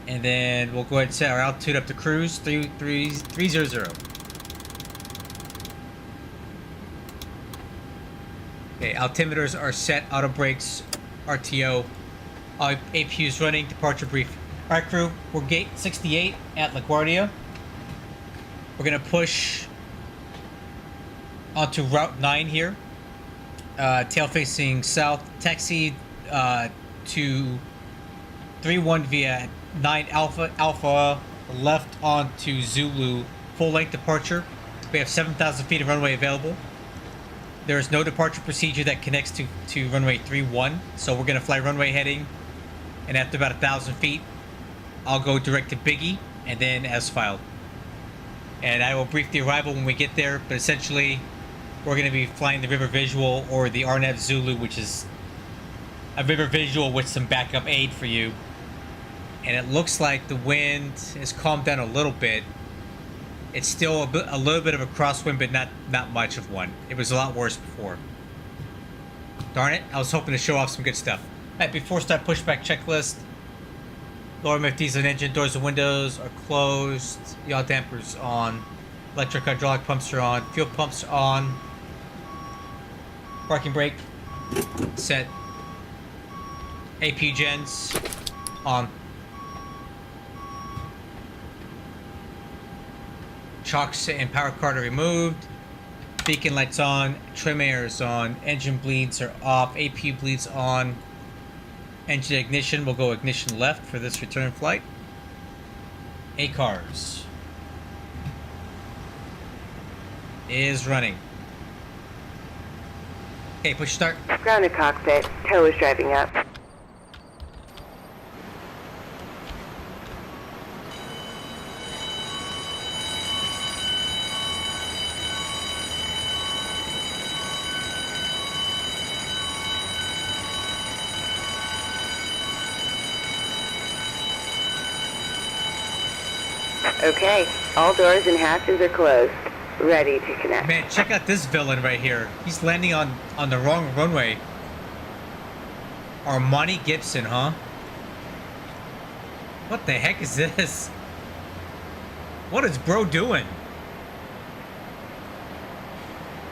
And then we'll go ahead and set our altitude up to cruise 300. Okay, altimeters are set, auto brakes, RTO, APU is running, departure brief. Alright crew, we're gate 68 at LaGuardia. We're gonna push onto Route 9 here. Tail facing south, taxi to 31 via 9 Alpha, left onto Zulu, full length departure. We have 7,000 feet of runway available. There is no departure procedure that connects to runway 31, so we're going to fly runway heading, and after about 1,000 feet, I'll go direct to Biggie, and then as filed. And I will brief the arrival when we get there, but essentially, we're going to be flying the River Visual or the RNAV Zulu, which is a River Visual with some backup aid for you. And it looks like the wind has calmed down a little bit. It's still a little bit of a crosswind, but not much of one. It was a lot worse before. Darn it, I was hoping to show off some good stuff. Alright, before start pushback checklist. Lower MFDs on engine, doors and windows are closed. Yaw dampers on. Electric hydraulic pumps are on. Fuel pumps are on. Parking brake. Set. AP gens. On. Chocks and power card are removed. Beacon lights on. Trim air is on. Engine bleeds are off. AP bleeds on. Engine ignition will go ignition left for this return flight. ACARS is running. Okay, push start. Ground to cockpit. Tow is driving up. Okay, all doors and hatches are closed. Ready to connect. Man, check out this villain right here. He's landing on the wrong runway. Armani Gibson, huh? What the heck is this? What is bro doing?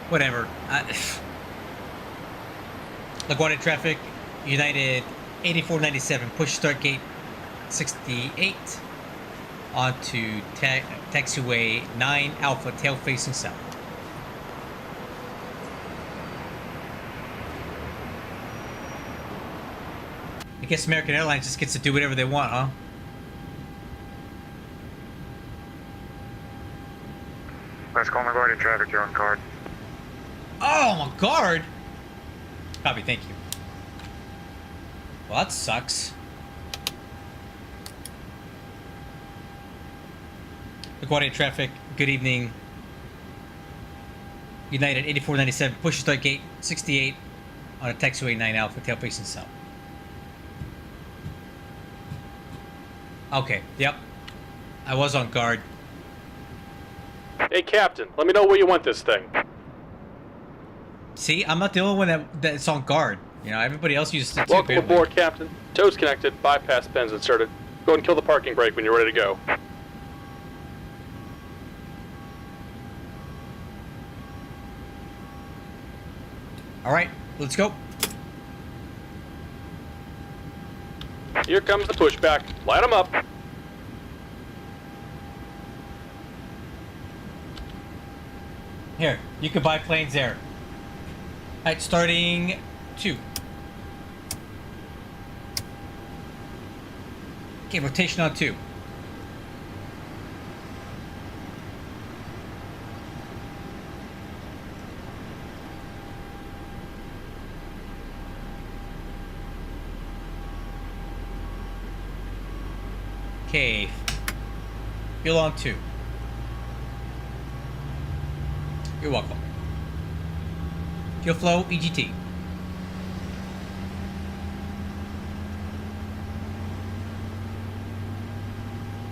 Whatever. LaGuardia traffic, United 8497, push start gate 68 onto taxiway 9 Alpha, tail facing south. I guess American Airlines just gets to do whatever they want, huh? Let's call LaGuardia traffic, you're on guard. Oh, my guard! Copy, thank you. Well, that sucks. LaGuardia traffic, good evening. United 8497, push start gate 68 on a taxiway 9 Alpha, tail facing south. Okay, yep. I was on guard. Hey, Captain, let me know where you want this thing. See, I'm not the only one that's on guard. You know, everybody else uses it too. Welcome aboard, Captain. Tow's connected, bypass pins inserted. Go ahead and kill the parking brake when you're ready to go. All right, let's go. Here comes the pushback. Light them up. Here, you can buy planes there. All right, starting 2. Okay, rotation on 2. Okay, fuel on 2. You're welcome. Fuel flow, EGT.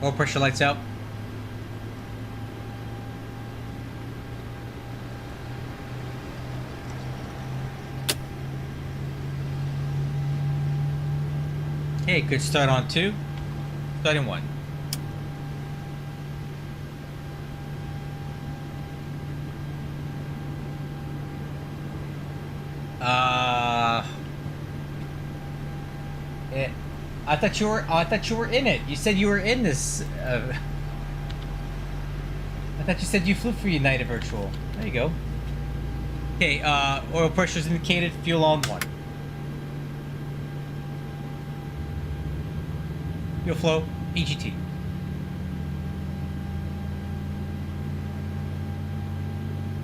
Oil pressure lights out. Okay, good start on 2. Starting 1. I thought you were in it. You said you were in this. I thought you said you flew for United Virtual. There you go. Okay, oil pressure is indicated. Fuel on 1. Fuel flow, EGT.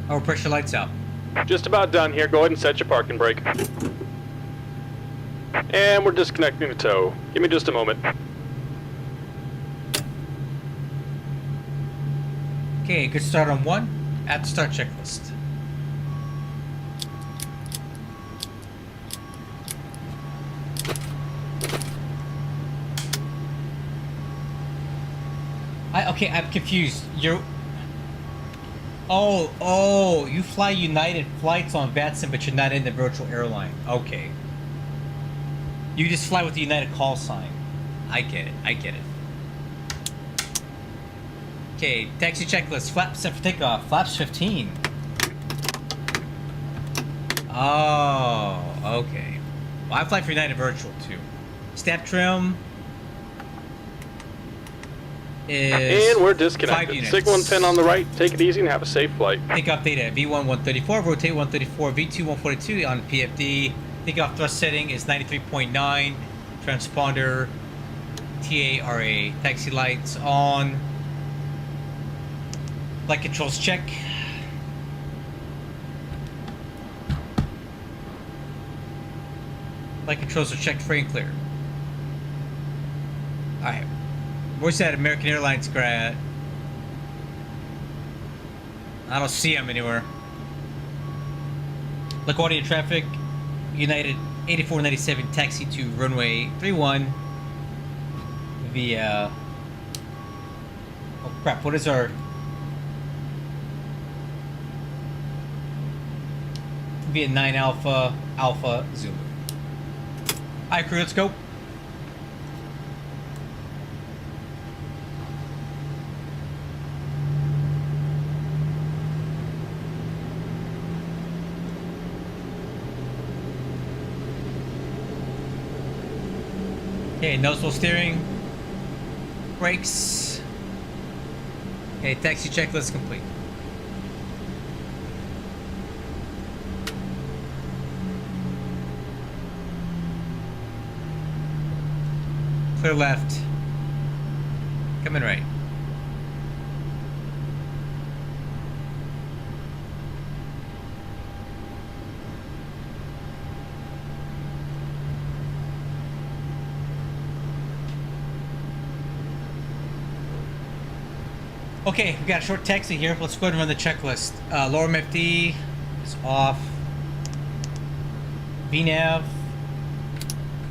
Oil pressure lights out. Just about done here. Go ahead and set your parking brake. And we're disconnecting the tow. Give me just a moment. Okay, good start on 1. At the start checklist. Okay, I'm confused. Oh, you fly United flights on VATSIM, but you're not in the virtual airline. Okay. You just fly with the United call sign. I get it. Okay, taxi checklist. Flaps set for takeoff. Flaps 15. Oh, okay. Well, I fly for United Virtual too. Step trim is And we're 5 disconnected. units. Signal and pin on the right. Take it easy and have a safe flight. Take off data at V1 134, rotate 134, V2 142 on PFD. Take off thrust setting is 93.9. Transponder TARA. Taxi lights on. Flight controls check. Flight controls are checked, free and clear. Alright. Where's that American Airlines grad? I don't see him anywhere. LaGuardia traffic. United 8497 taxi to runway 31 via... Oh crap, what is our... Via 9 Alpha, Alpha Zulu. Alright crew, let's go. Okay, noticeable steering. Brakes. Okay, taxi checklist complete. Clear left. Coming right. Okay, we got a short taxi here. Let's go ahead and run the checklist. Lower MFD is off. VNAV.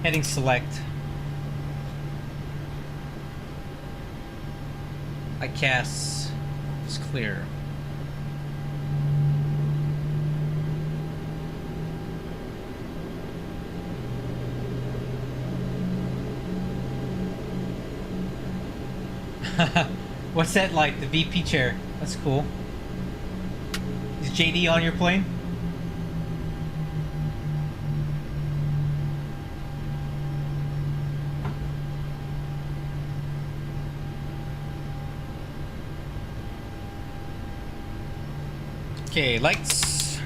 Heading select. ICAS is clear. What's that like? The VP chair. That's cool. Is JD on your plane? Okay, lights.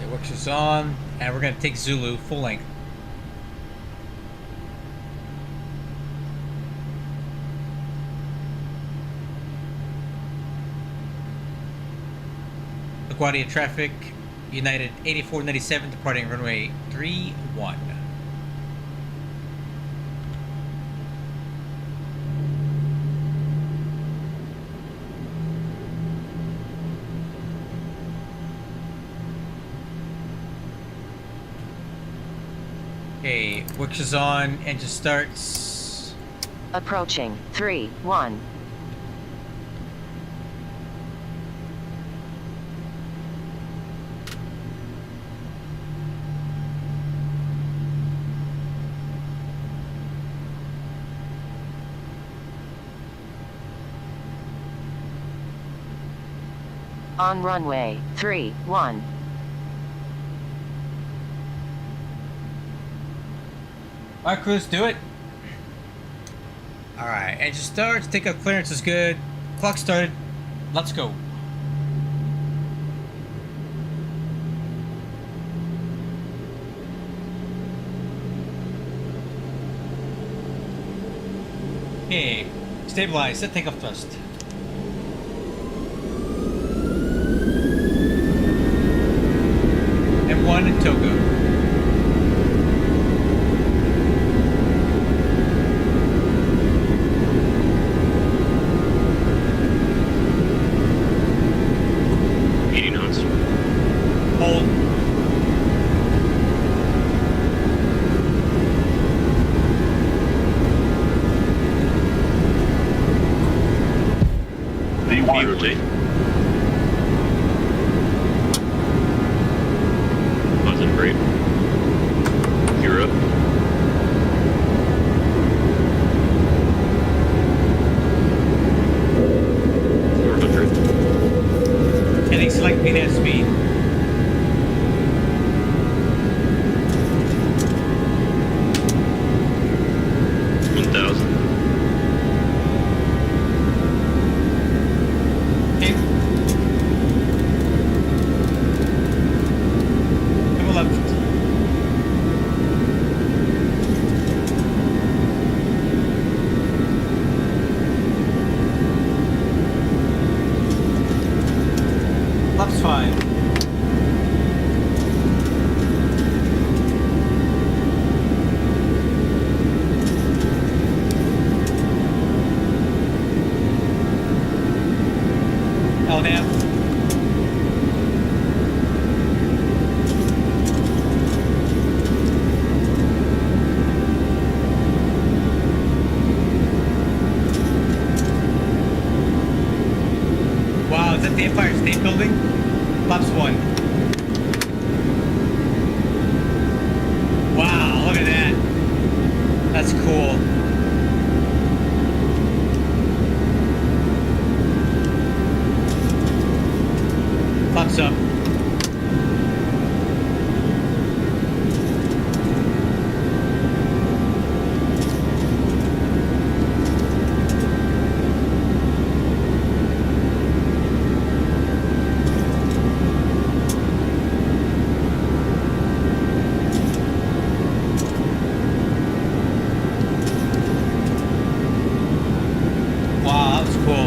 Okay, works is on, and we're gonna take Zulu full length. LaGuardia traffic, United 8497 departing runway 31. Okay, works is on, engine starts. Approaching 3-1. On runway 31. Alright, crew, let's do it. Alright, engine starts, take up clearance is good. Clock started. Let's go. Okay, stabilize, set takeoff thrust. M1 and Togo. Maintain speed. Okay. Double left. Left's fine. LNAV. Wow, is that the Empire State Building? Flaps 1. Wow, look at that. That's cool. Flaps up. Wow, that was cool.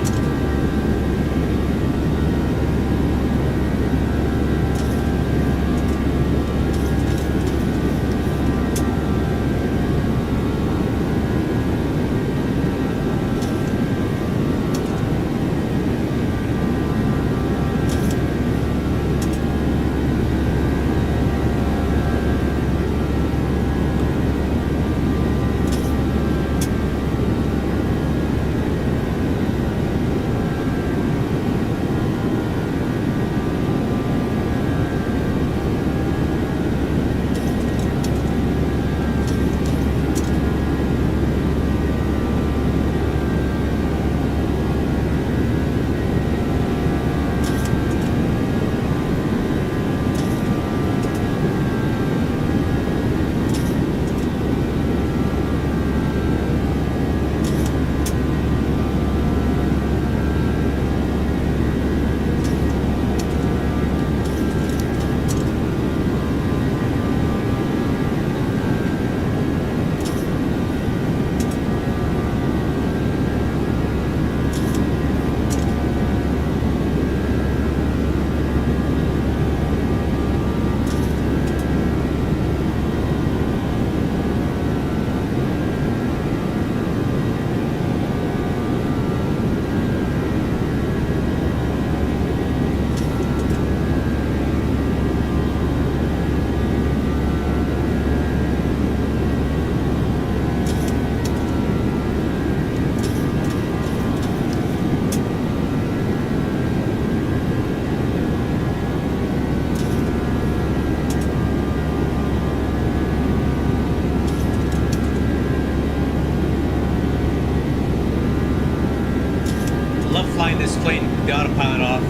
Flying this plane, the autopilot off.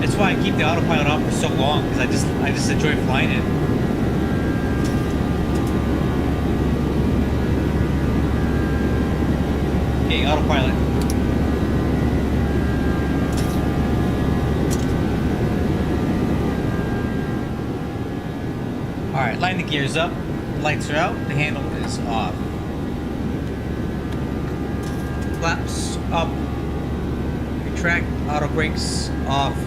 That's why I keep the autopilot off for so long, because I just enjoy flying it. Okay, autopilot. Alright, line the gears up. Lights are out. The handle is off. Flaps up. Retract. Auto brakes off.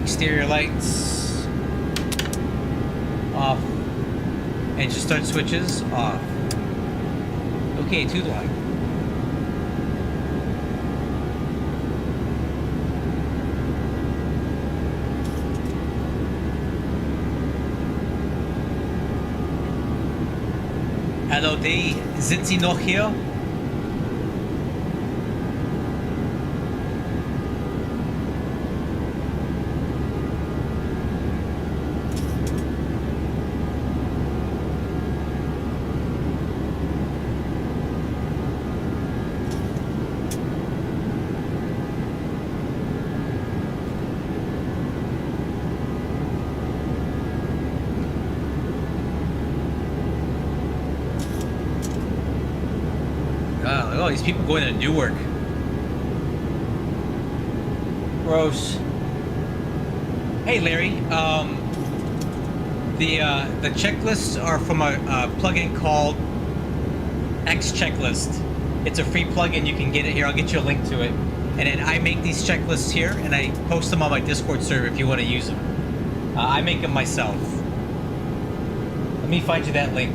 Exterior lights off. Engine start switches off. Okay, to the line. Hallo D, sind Sie noch hier? Oh, these people going to Newark. Gross. Hey, Larry. The checklists are from a plugin called X Checklist. It's a free plugin. You can get it here. I'll get you a link to it. And then I make these checklists here, and I post them on my Discord server if you want to use them. I make them myself. Let me find you that link.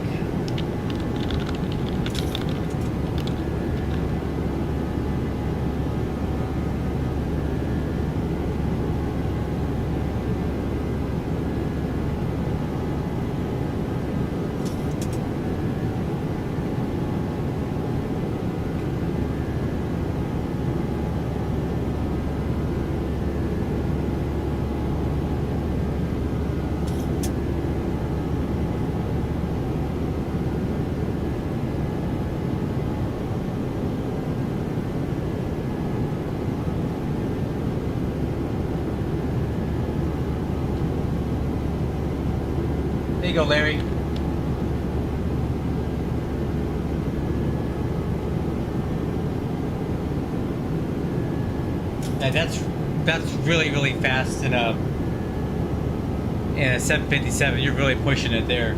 There you go, Larry. Yeah, that's really fast in a 757. You're really pushing it there.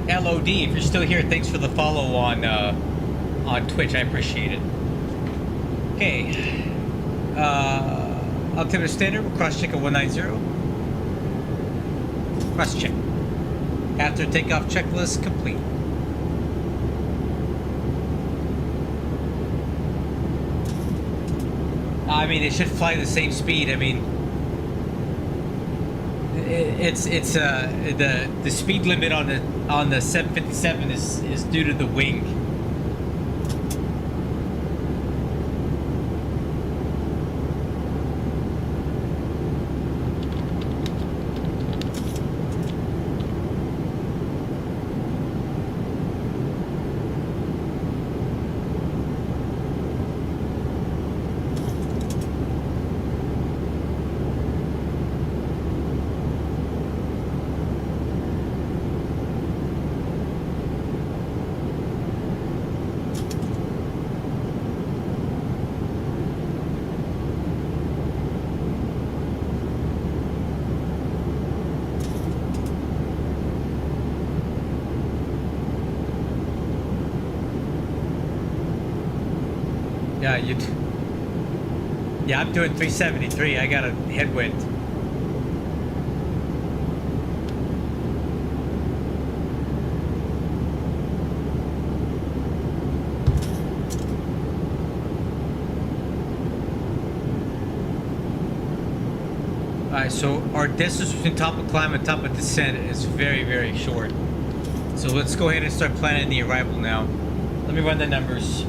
LOD, if you're still here, thanks for the follow on Twitch. I appreciate it. Okay. Altimeter standard, we'll cross check at 190. Cross check. After takeoff checklist complete. I mean, it should fly the same speed. I mean, it's the speed limit on the 757 is due to the wing. Yeah, I'm doing 373. I got a headwind. Alright, so our distance between top of climb and top of descent is very, very short. So let's go ahead and start planning the arrival now. Let me run the numbers.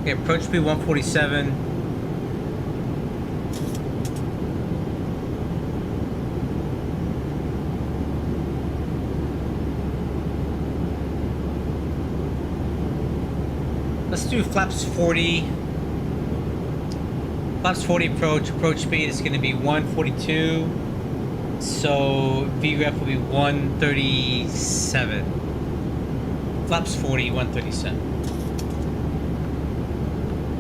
Okay, approach speed 147. Let's do flaps 40. Flaps 40 approach. Approach speed is going to be 142. So VREF will be 137. Flaps 40, 137.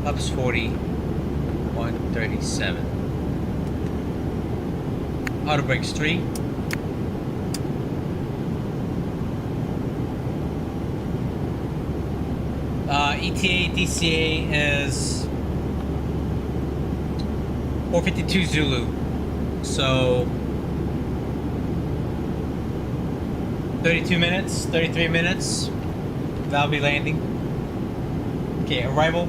Flaps 40, 137. Auto brakes 3. ETA DCA is 452 Zulu. So 32 minutes, 33 minutes. That'll be landing. Okay, arrival.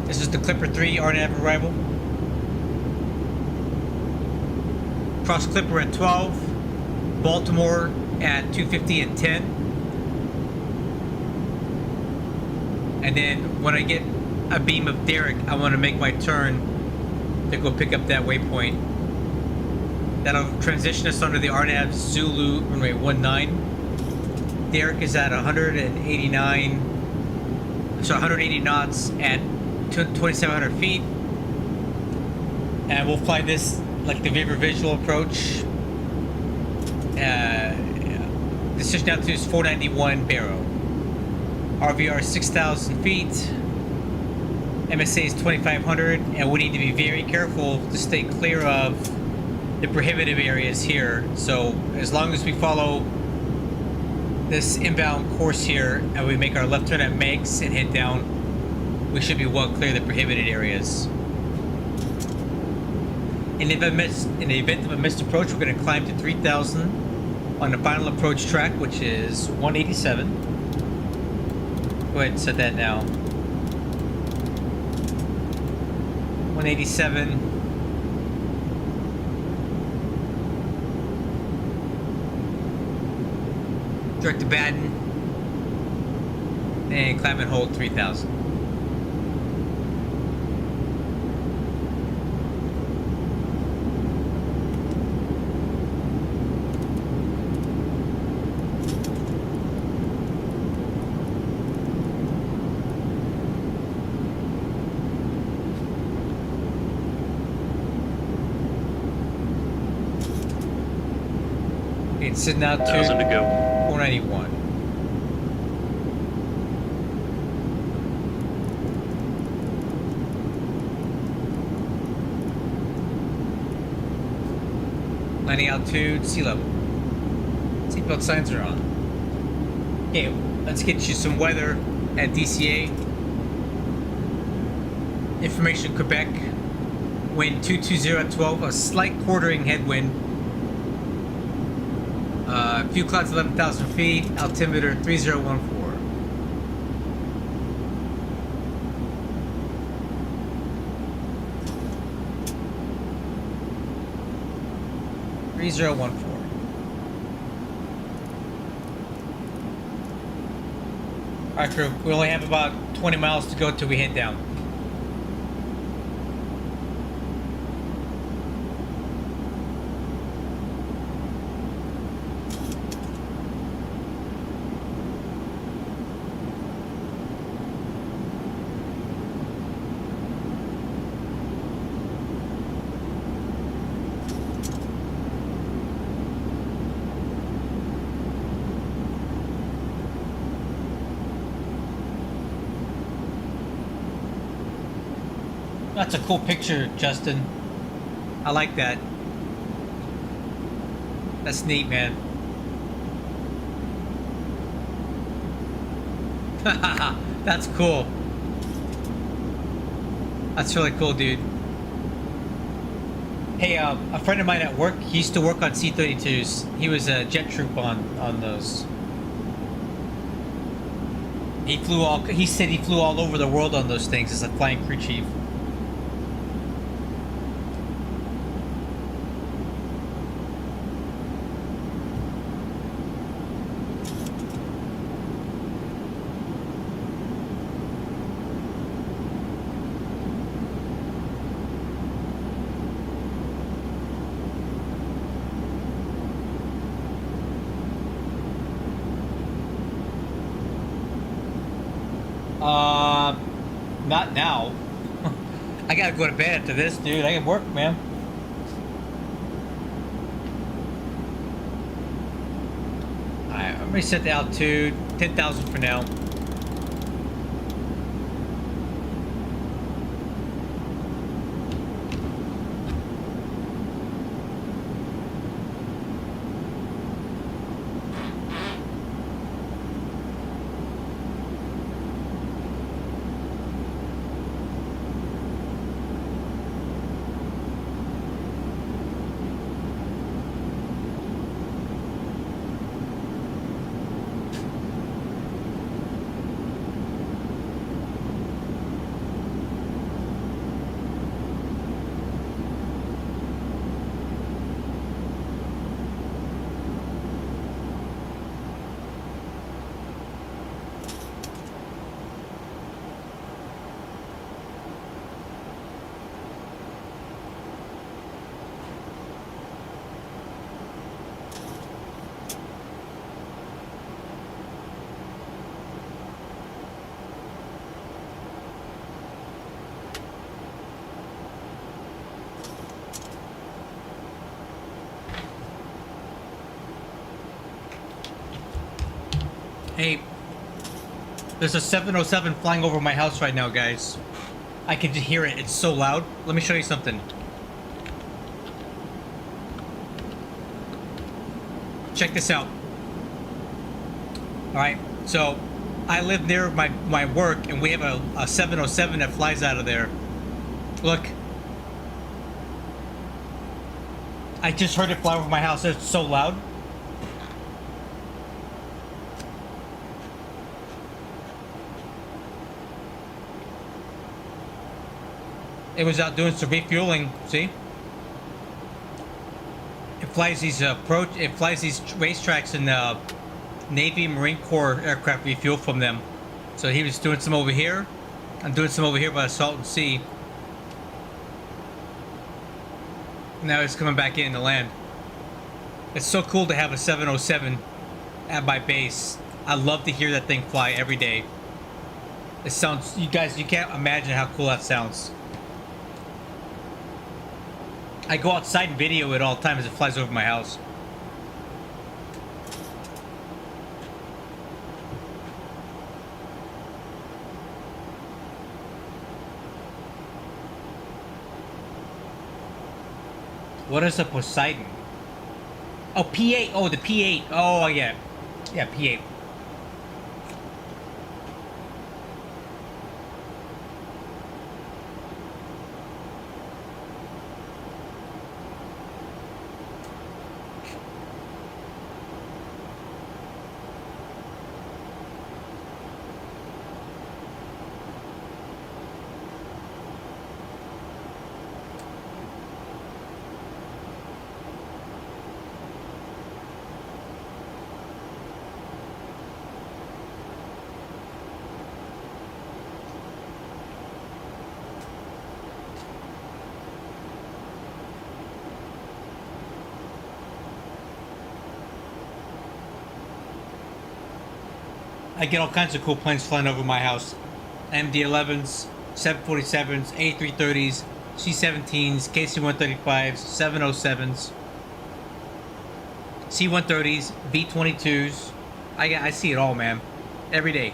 This is the Clipper 3 RNAV arrival. Cross Clipper at 12. Baltimore at 2:50 and 10. And then when I get a beam of Derek, I want to make my turn to go pick up that waypoint. That'll transition us under the RNAV Zulu runway 19. Derek is at 189, so 180 knots at 2,700 feet. And we'll fly this like the Viva Visual approach. Decision altitude is 491 Barrow. RVR is 6,000 feet. MSA is 2,500, and we need to be very careful to stay clear of the prohibitive areas here. So as long as we follow this inbound course here and we make our left turn at Megs and head down, we should be well clear of the prohibited areas. In the event of a missed approach, we're going to climb to 3,000 on the final approach track, which is 187. Go ahead and set that now. 187. Direct to Baden. And climb and hold 3,000. It's sitting out to 1,000 to go. 491. Landing altitude, sea level. Seatbelt signs are on. Okay, let's get you some weather at DCA. Information Quebec. Wind 220 at 12, a slight quartering headwind. Few clouds 11,000 feet, altimeter 3014. Alright crew, we only have about 20 miles to go till we head down. That's a cool picture, Justin. I like that. That's neat, man. That's cool. That's really cool, dude. Hey, a friend of mine at work, he used to work on C-32s. He was a jet troop on those. He said he flew all over the world on those things as a flying crew chief. Not now. I gotta go to bed after this, dude. I can work, man. Reset the altitude, 10,000 for now. Hey, there's a 707 flying over my house right now, guys. I can hear it. It's so loud. Let me show you something. Check this out. Alright, so I live near my work, and we have a 707 that flies out of there. Look. I just heard it fly over my house. It's so loud. It was out doing some refueling. See, it flies these racetracks and Navy Marine Corps aircraft refuel from them. So he was doing some over here. I'm doing some over here by the Salton Sea. Now it's coming back in to land. It's so cool to have a 707 at my base. I love to hear that thing fly every day. It sounds, you guys, you can't imagine how cool that sounds. I go outside and video it all the time as it flies over my house. What is a Poseidon? Oh, P8. Oh, the P8. Oh, yeah. Yeah, P8. I get all kinds of cool planes flying over my house. MD-11s, 747s, A330s, C-17s, KC-135s, 707s, C-130s, V-22s. I see it all, man. Every day.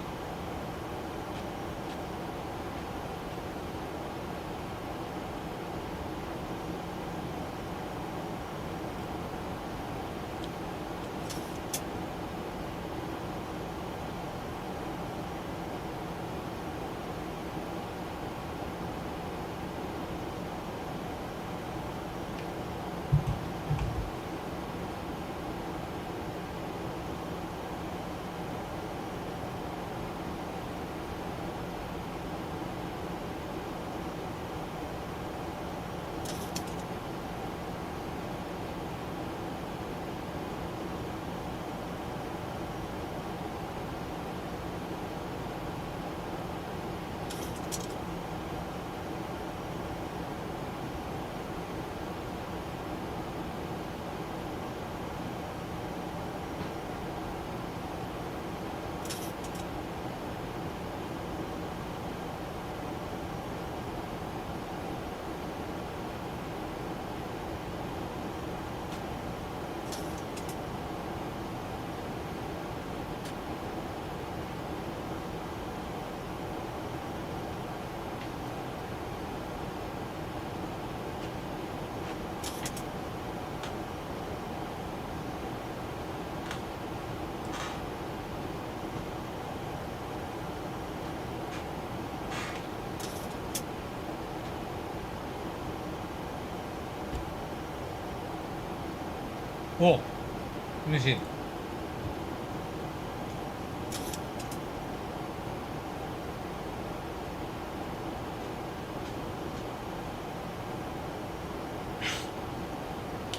Oh, let me see.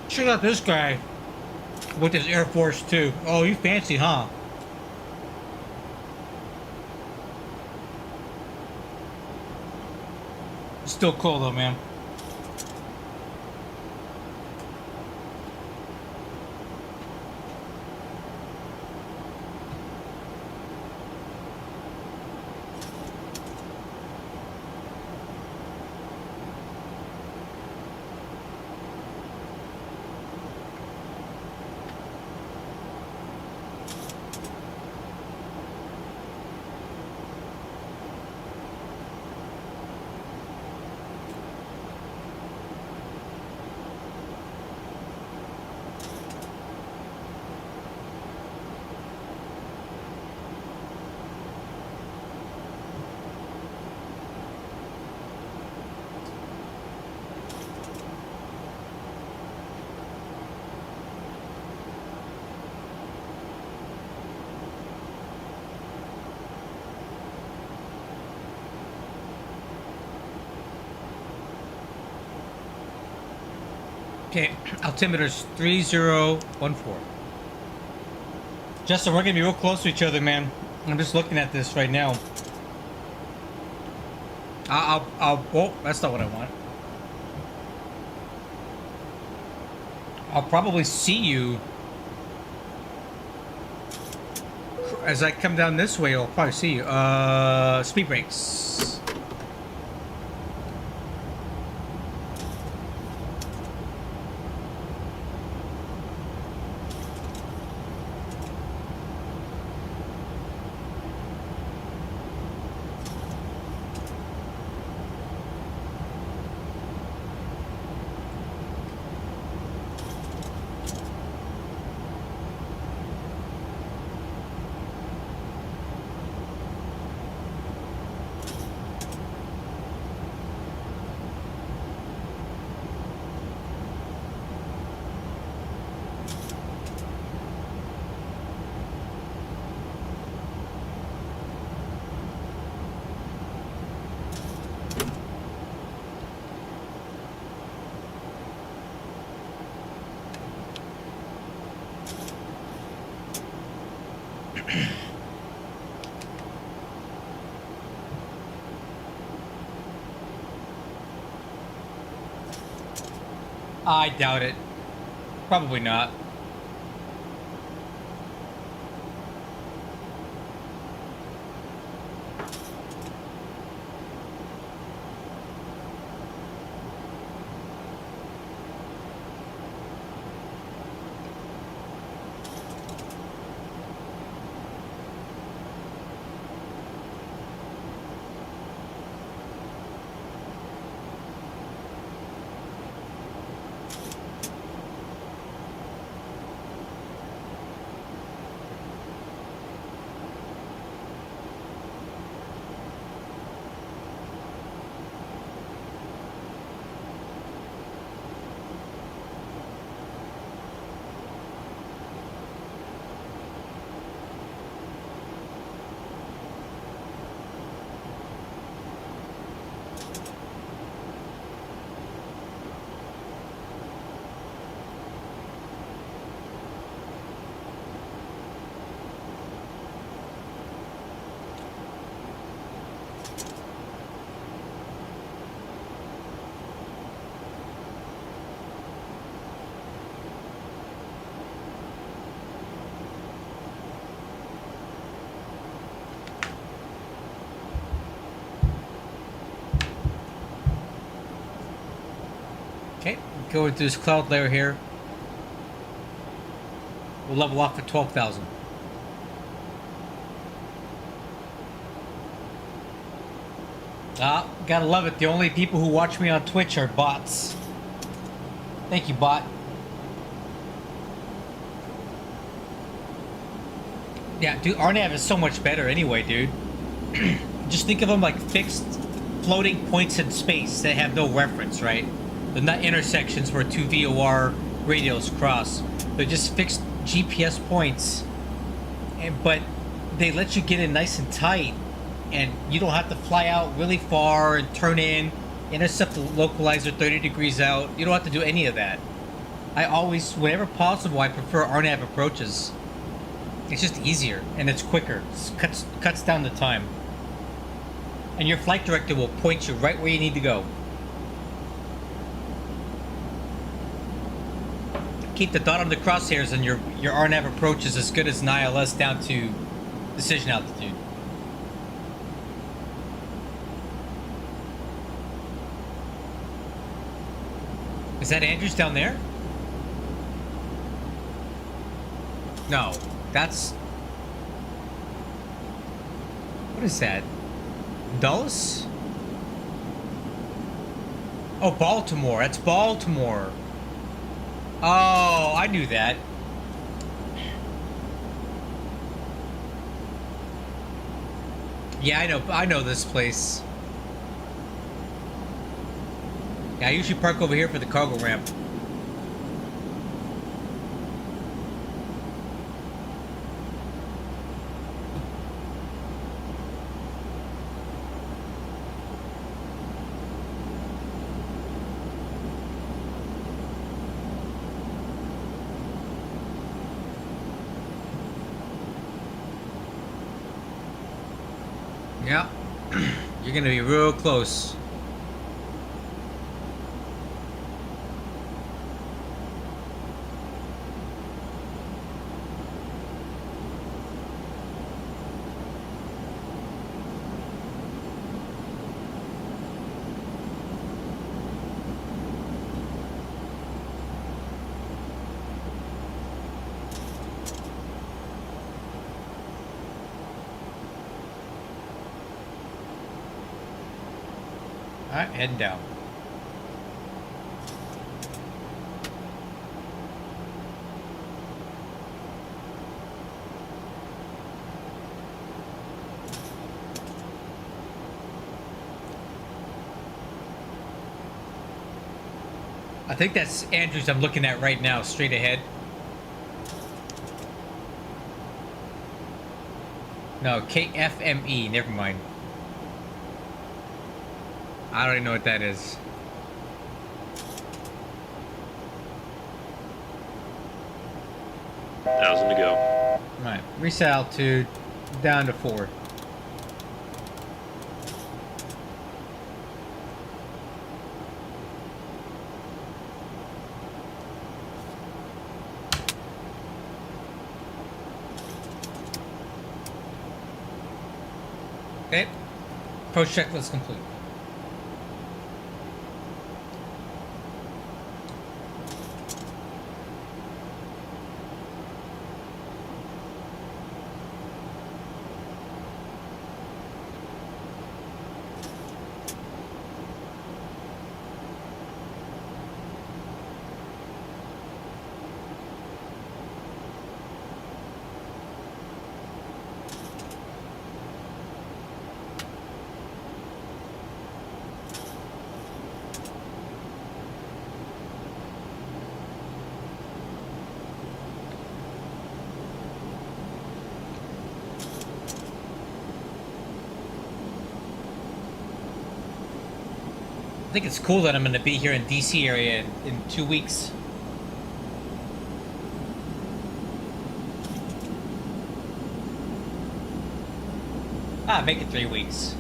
Check out this guy with his Air Force 2. Oh, you fancy, huh? Still cool though, man. Okay, altimeter's 3014. Justin, we're gonna be real close to each other, man. I'm just looking at this right now. Oh, that's not what I want. I'll probably see you as I come down this way. I'll probably see you. Speed brakes. I doubt it. Probably not. Okay, go into this cloud layer here. We'll level off at 12,000. Ah, gotta love it. The only people who watch me on Twitch are bots. Thank you, bot. Yeah, dude, RNAV is so much better anyway, dude. Just think of them like fixed floating points in space that have no reference, right? They're not intersections where two VOR radios across. They're just fixed GPS points, but they let you get in nice and tight, and you don't have to fly out really far and turn in, intercept the localizer 30 degrees out. You don't have to do any of that. I always, whenever possible, I prefer RNAV approaches. It's just easier and it's quicker. It cuts down the time. And your flight director will point you right where you need to go. Keep the dot on the crosshairs, and your RNAV approach is as good as an ILS down to decision altitude. Is that Andrews down there? No, that's... What is that? Dulles? Oh, Baltimore. That's Baltimore. Oh, I knew that. Yeah, I know this place. Yeah, I usually park over here for the cargo ramp. Yeah, you're gonna be real close. Alright, heading down. I think that's Andrews I'm looking at right now, straight ahead. No, KFME, never mind. I don't even know what that is. 1,000 to go. Alright, reset altitude down to 4. Okay, approach checklist complete. I think it's cool that I'm going to be here in DC area in 2 weeks. Make it 3 weeks.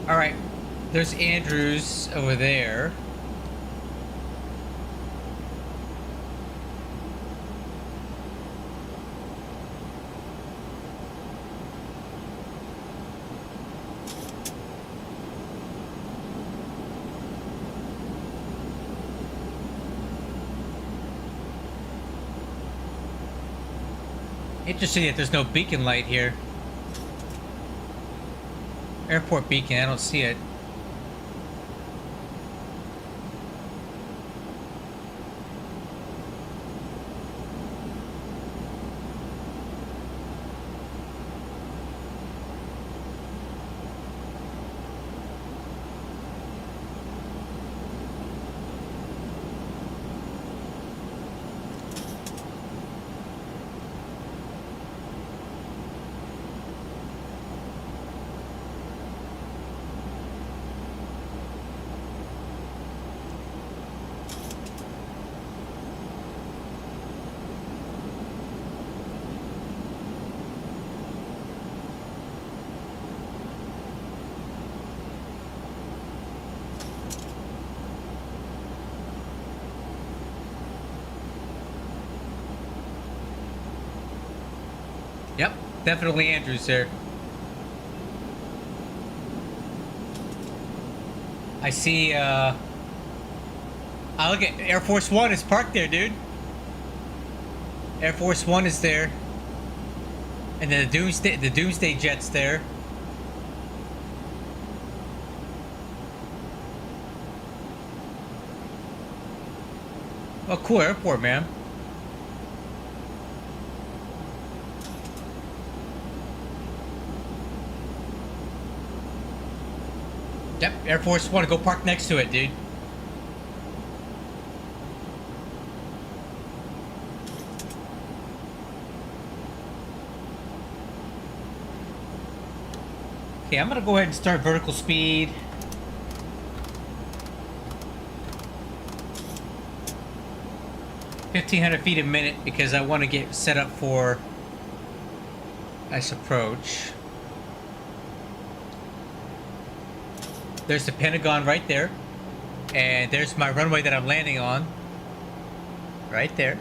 All right. There's Andrews over there. Interesting that there's no beacon light here. Airport beacon, I don't see it. Yep, definitely Andrews there. I see, I look at Air Force One is parked there, dude. Air Force One is there. And then the Doomsday Jet's there. Oh, cool airport, man. Yep, Air Force One. Go park next to it, dude. Okay, I'm gonna go ahead and start vertical speed. $1,500 feet a minute because I want to get set up for nice approach. There's the Pentagon right there. And there's my runway that I'm landing on. Right there.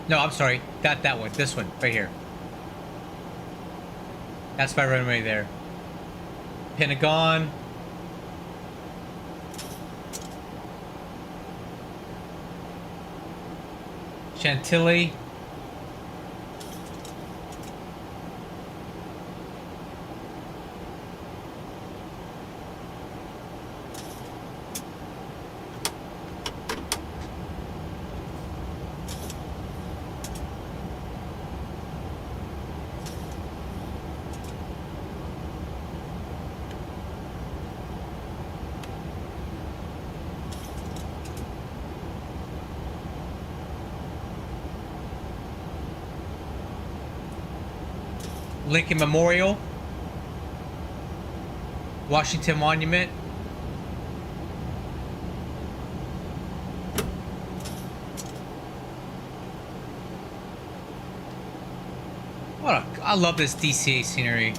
No, I'm sorry. Not that one. This one. Right here. That's my runway there. Pentagon. Chantilly. Lincoln Memorial, Washington Monument. I love this DCA scenery.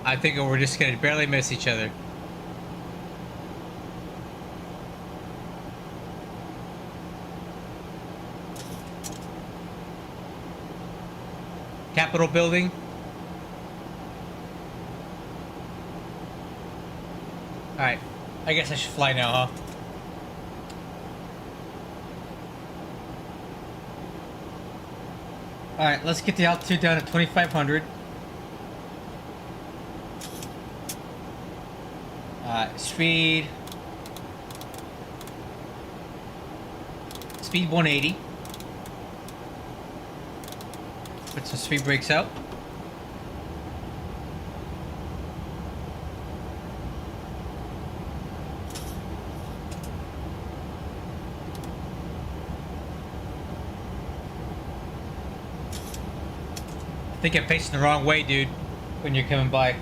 I think we're just gonna barely miss each other. Capitol building. Alright, I guess I should fly now, huh? Alright, let's get the altitude down to 2,500. Speed 180. Put some speed brakes out. I think I'm facing the wrong way, dude, when you're coming by.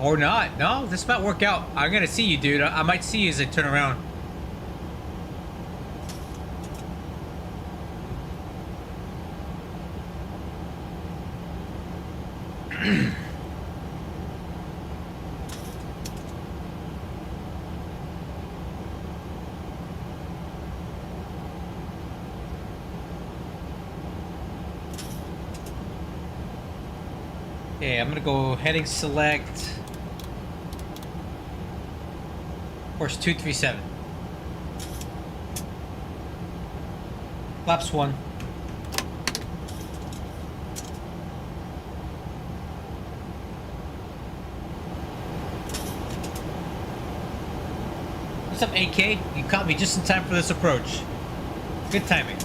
Or not. No, this might work out. I'm gonna see you, dude. I might see you as I turn around. Okay, I'm gonna go heading select. Course 237. Flaps 1. What's up, AK? You caught me just in time for this approach. Good timing.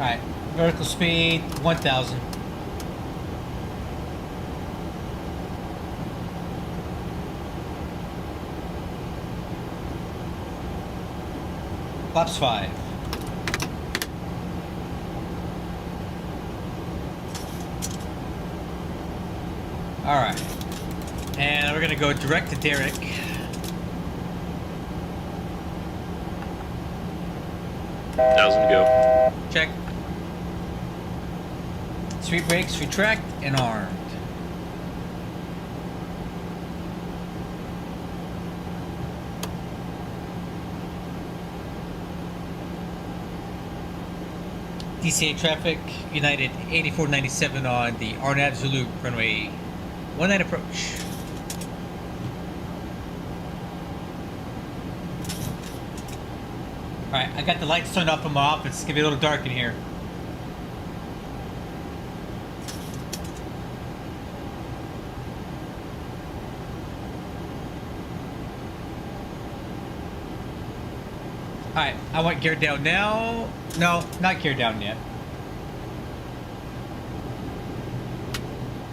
Alright, vertical speed 1000. Flaps 5. Alright. And we're gonna go direct to Derek. Thousand go. Check. Sweep brakes, retract, and armed. DCA traffic, United 8497 on the Arnav Zulu runway 19 approach. Alright, I got the lights turned off in my office. It's gonna be a little dark in here. Alright, I want gear down now. No, not gear down yet.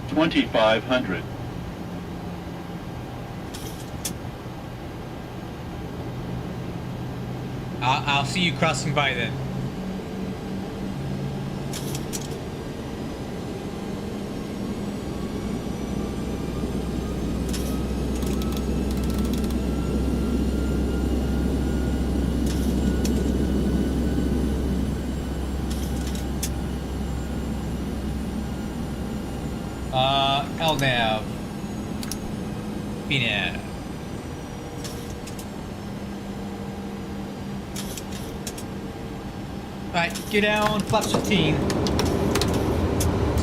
2500. I'll see you crossing by then. LNAV. BNAV. Alright, get down, flaps 15.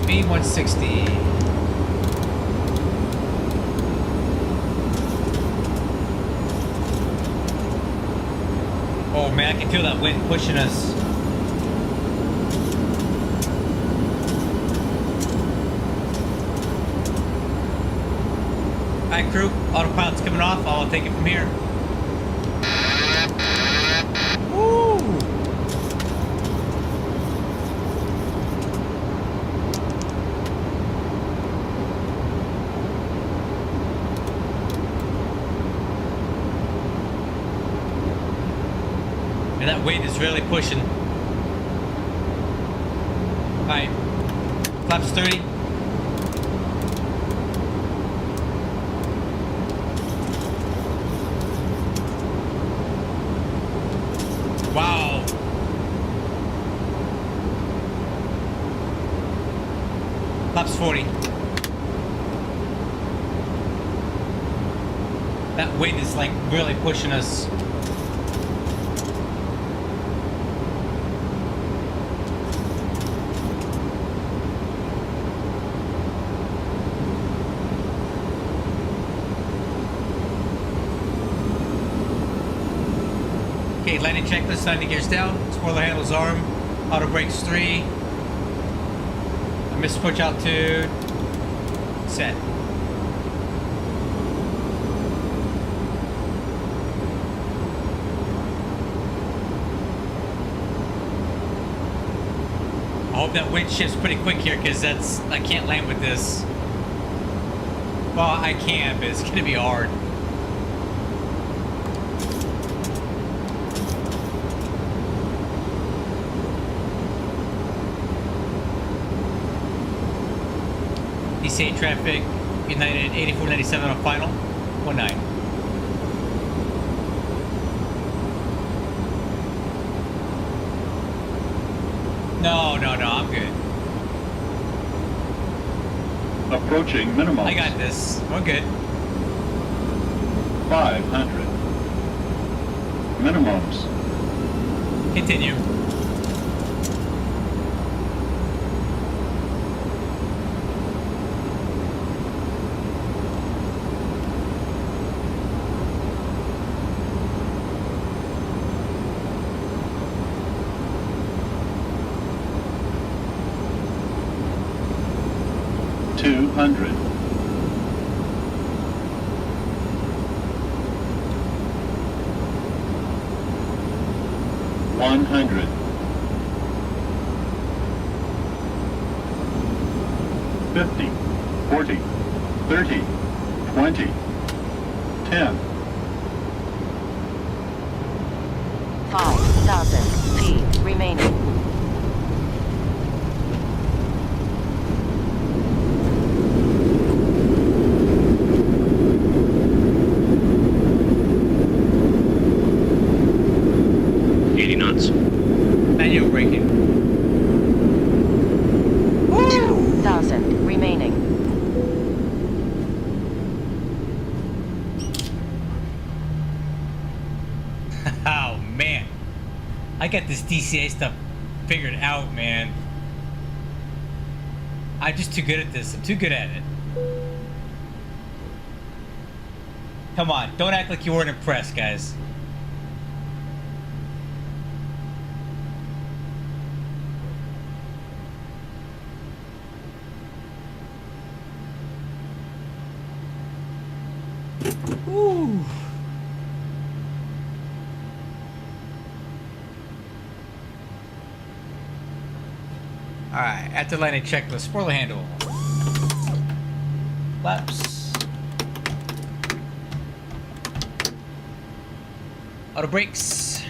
Speed 160. Oh man, I can feel that wind pushing us. Alright crew, autopilot's coming off, I'll take it from here. Woo! And that weight is really pushing. Alright, flaps 30. Wow. Flaps 40. That wind is like really pushing us. Okay, landing checklist, 90 gears down, spoiler handles arm, auto brakes 3, I missed push altitude, set. I hope that wind shifts pretty quick here because I can't land with this. Well, I can, but it's gonna be hard. DCA traffic, United 8497 on final, 19. No, I'm good. Approaching minimum. I got this. We're good. 500. Minimums. Continue. $200. 100. 50, 40, 30, 20, 10, 5,000 feet remaining. Manual braking. 2,000 remaining. Oh man, I got this DCA stuff figured out, man. I'm just too good at this. I'm too good at it. Come on, don't act like you weren't impressed, guys. Ooh. Alright, after landing checklist, spoiler handle. Flaps. Auto brakes.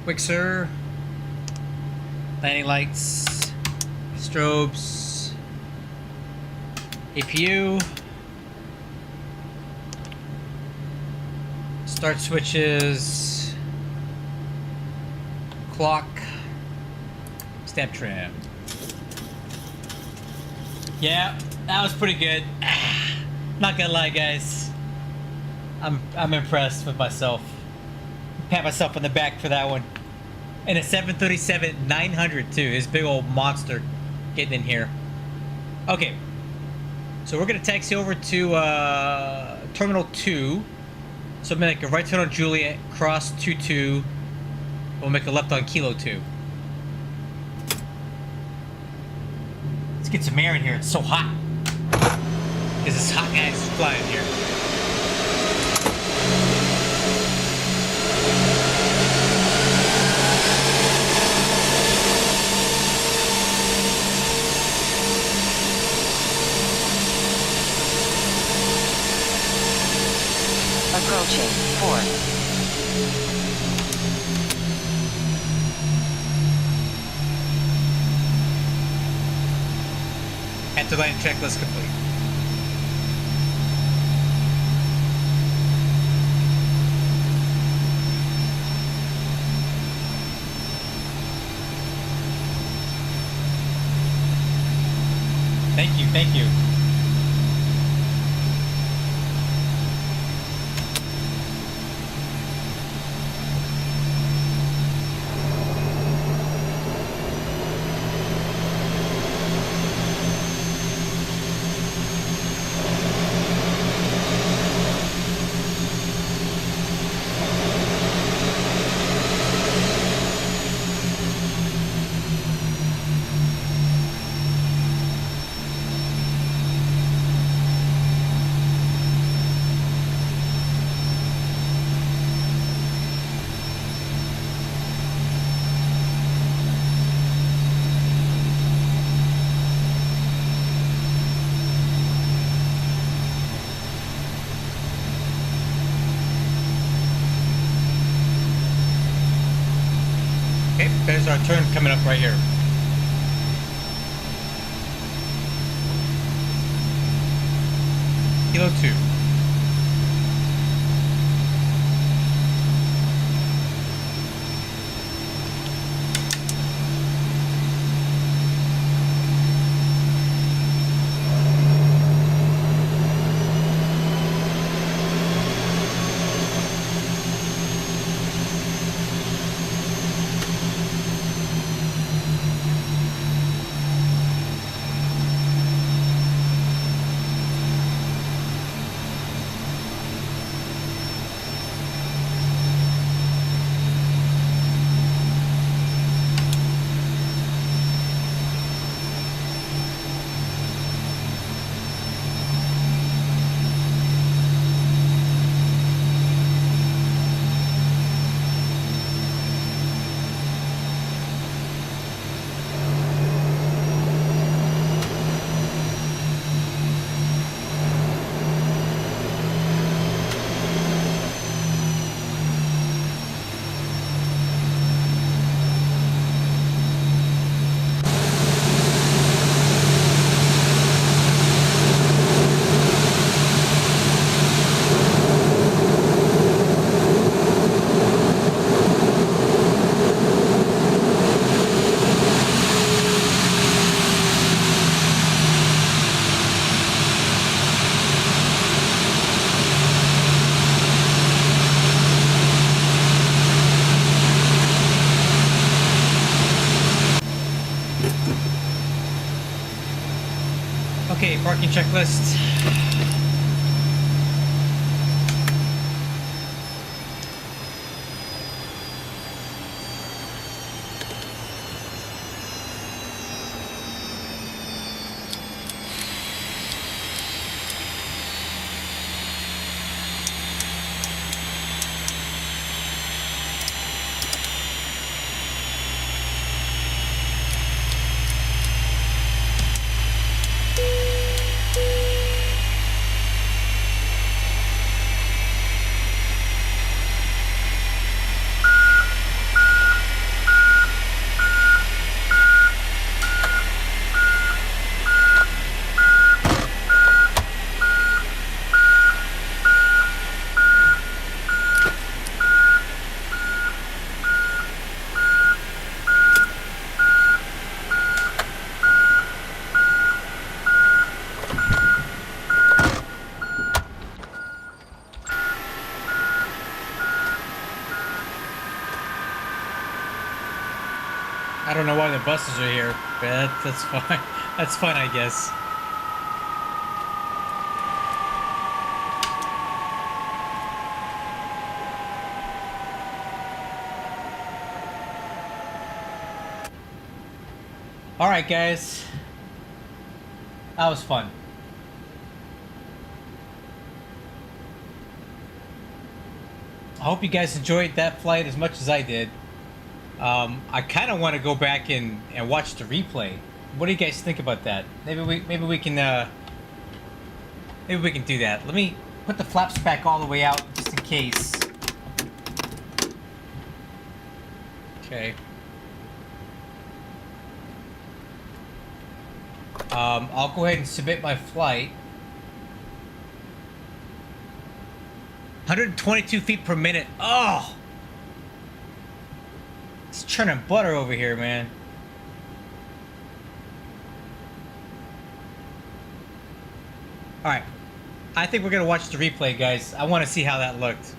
Wixer. Landing lights. Strobes. APU. Start switches. Clock. Step trim. Yeah, that was pretty good. Not gonna lie, guys. I'm impressed with myself. Pat myself on the back for that one. And a 737-900 too. His big old monster getting in here. Okay. So we're gonna taxi over to Terminal 2. So I'm gonna make a right turn on Juliet, cross 22. We'll make a left on Kilo 2. Let's get some air in here. It's so hot. Because this hot gas is flying here. Approaching 4. Enter line checklist complete. Thank you, thank you. Okay, there's our turn coming up right here. Kilo 2. Okay, parking checklist. I don't know why the buses are here, but that's fine. That's fine, I guess. All right, guys. That was fun. I hope you guys enjoyed that flight as much as I did. I kind of want to go back and watch the replay. What do you guys think about that? Maybe we can do that. Let me put the flaps back all the way out just in case. Okay. I'll go ahead and submit my flight. 122 feet per minute. Oh! It's churning butter over here, man. Alright. I think we're gonna watch the replay, guys. I want to see how that looked.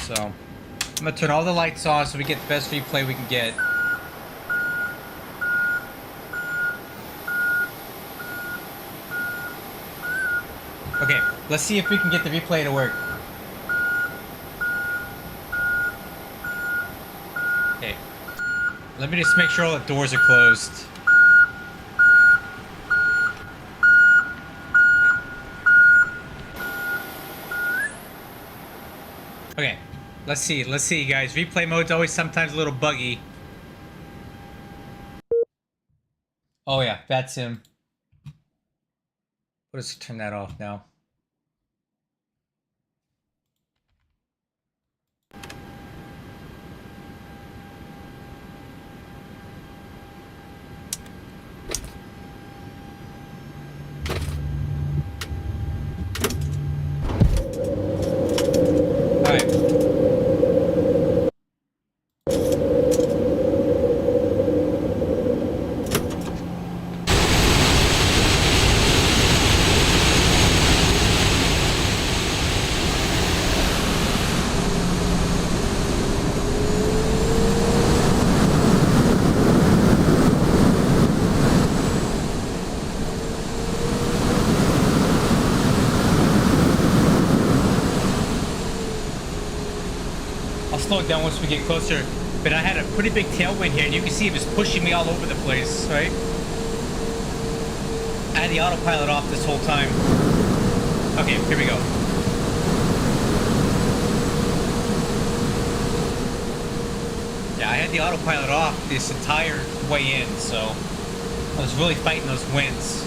So, I'm gonna turn all the lights on so we get the best replay we can get. Okay, let's see if we can get the replay to work. Okay. Let me just make sure all the doors are closed. Okay, let's see, guys. Replay mode's always sometimes a little buggy. Oh yeah, that's him. Let's turn that off now. Slow it down once we get closer, but I had a pretty big tailwind here and you can see it was pushing me all over the place, right? I had the autopilot off this whole time. Okay, here we go. Yeah, I had the autopilot off this entire way in, so I was really fighting those winds.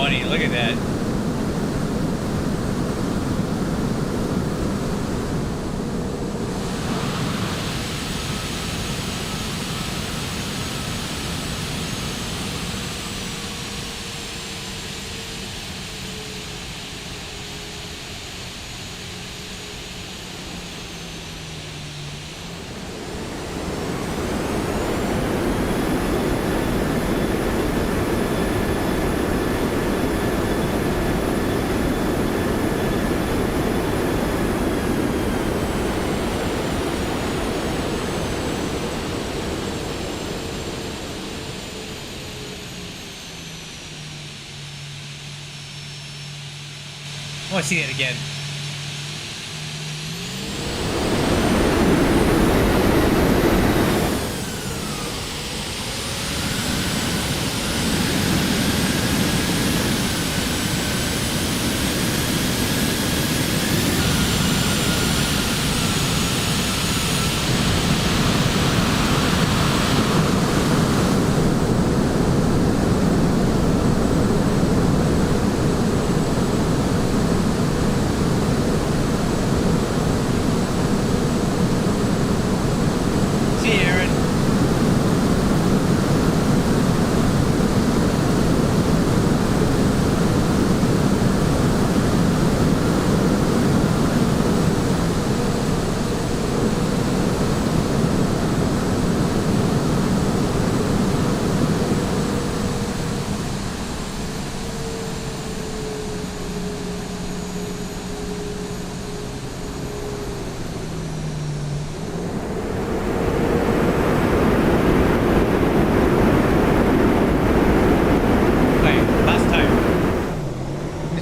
funny. Look at that. I want to see that again.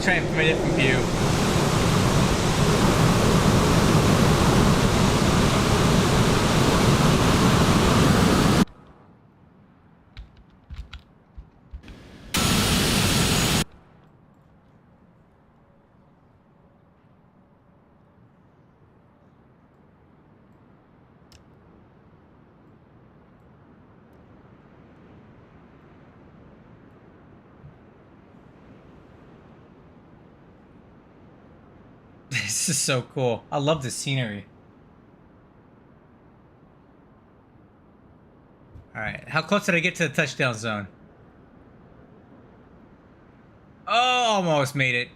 Try and from a different view. This is so cool. I love the scenery. Alright, how close did I get to the touchdown zone? Oh, almost made it.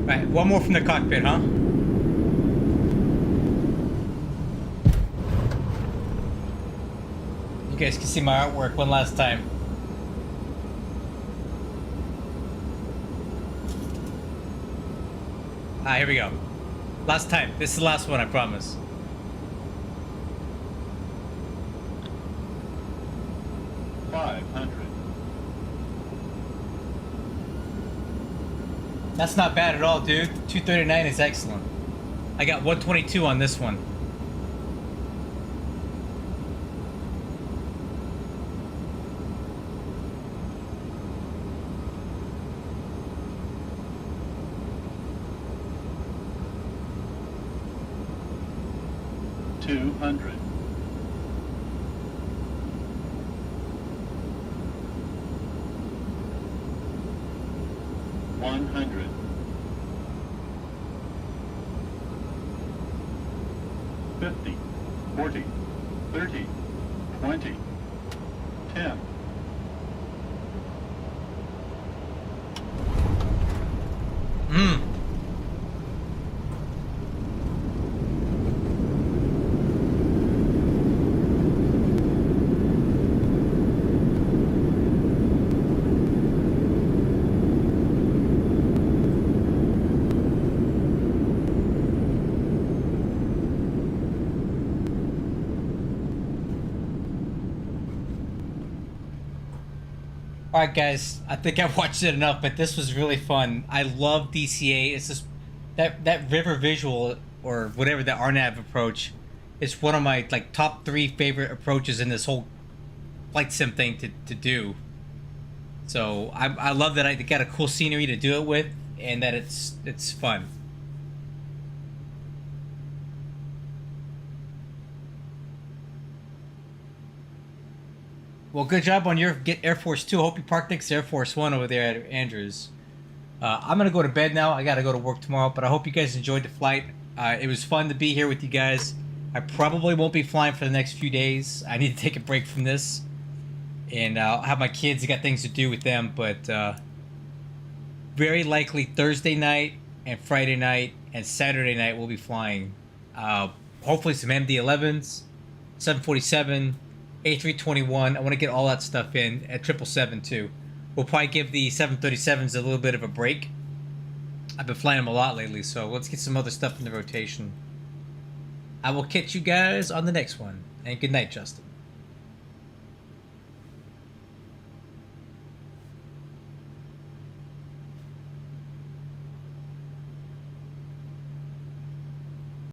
Right, one more from the cockpit, huh? You guys can see my artwork one last time. Ah, here we go. Last time. This is the last one, I promise. That's not bad at all, dude. 239 is excellent. I got 122 on this one. Alright guys, I think I watched it enough, but this was really fun. I love DCA. It's just that river visual, or whatever, the RNAV approach It's one of my like top 3 favorite approaches in this whole flight sim thing to do. So I love that I got a cool scenery to do it with, and that it's fun. Well, good job on your Air Force 2. Hope you parked next to Air Force 1 over there at Andrews. I'm going to go to bed now. I got to go to work tomorrow, but I hope you guys enjoyed the flight. It was fun to be here with you guys. I probably won't be flying for the next few days. I need to take a break from this. And I'll have my kids. I got things to do with them, but very likely Thursday night and Friday night and Saturday night we'll be flying. Hopefully some MD-11s, 747, A321. I want to get all that stuff in at 777 too. We'll probably give the 737s a little bit of a break. I've been flying them a lot lately, so let's get some other stuff in the rotation. I will catch you guys on the next one, and good night, Justin.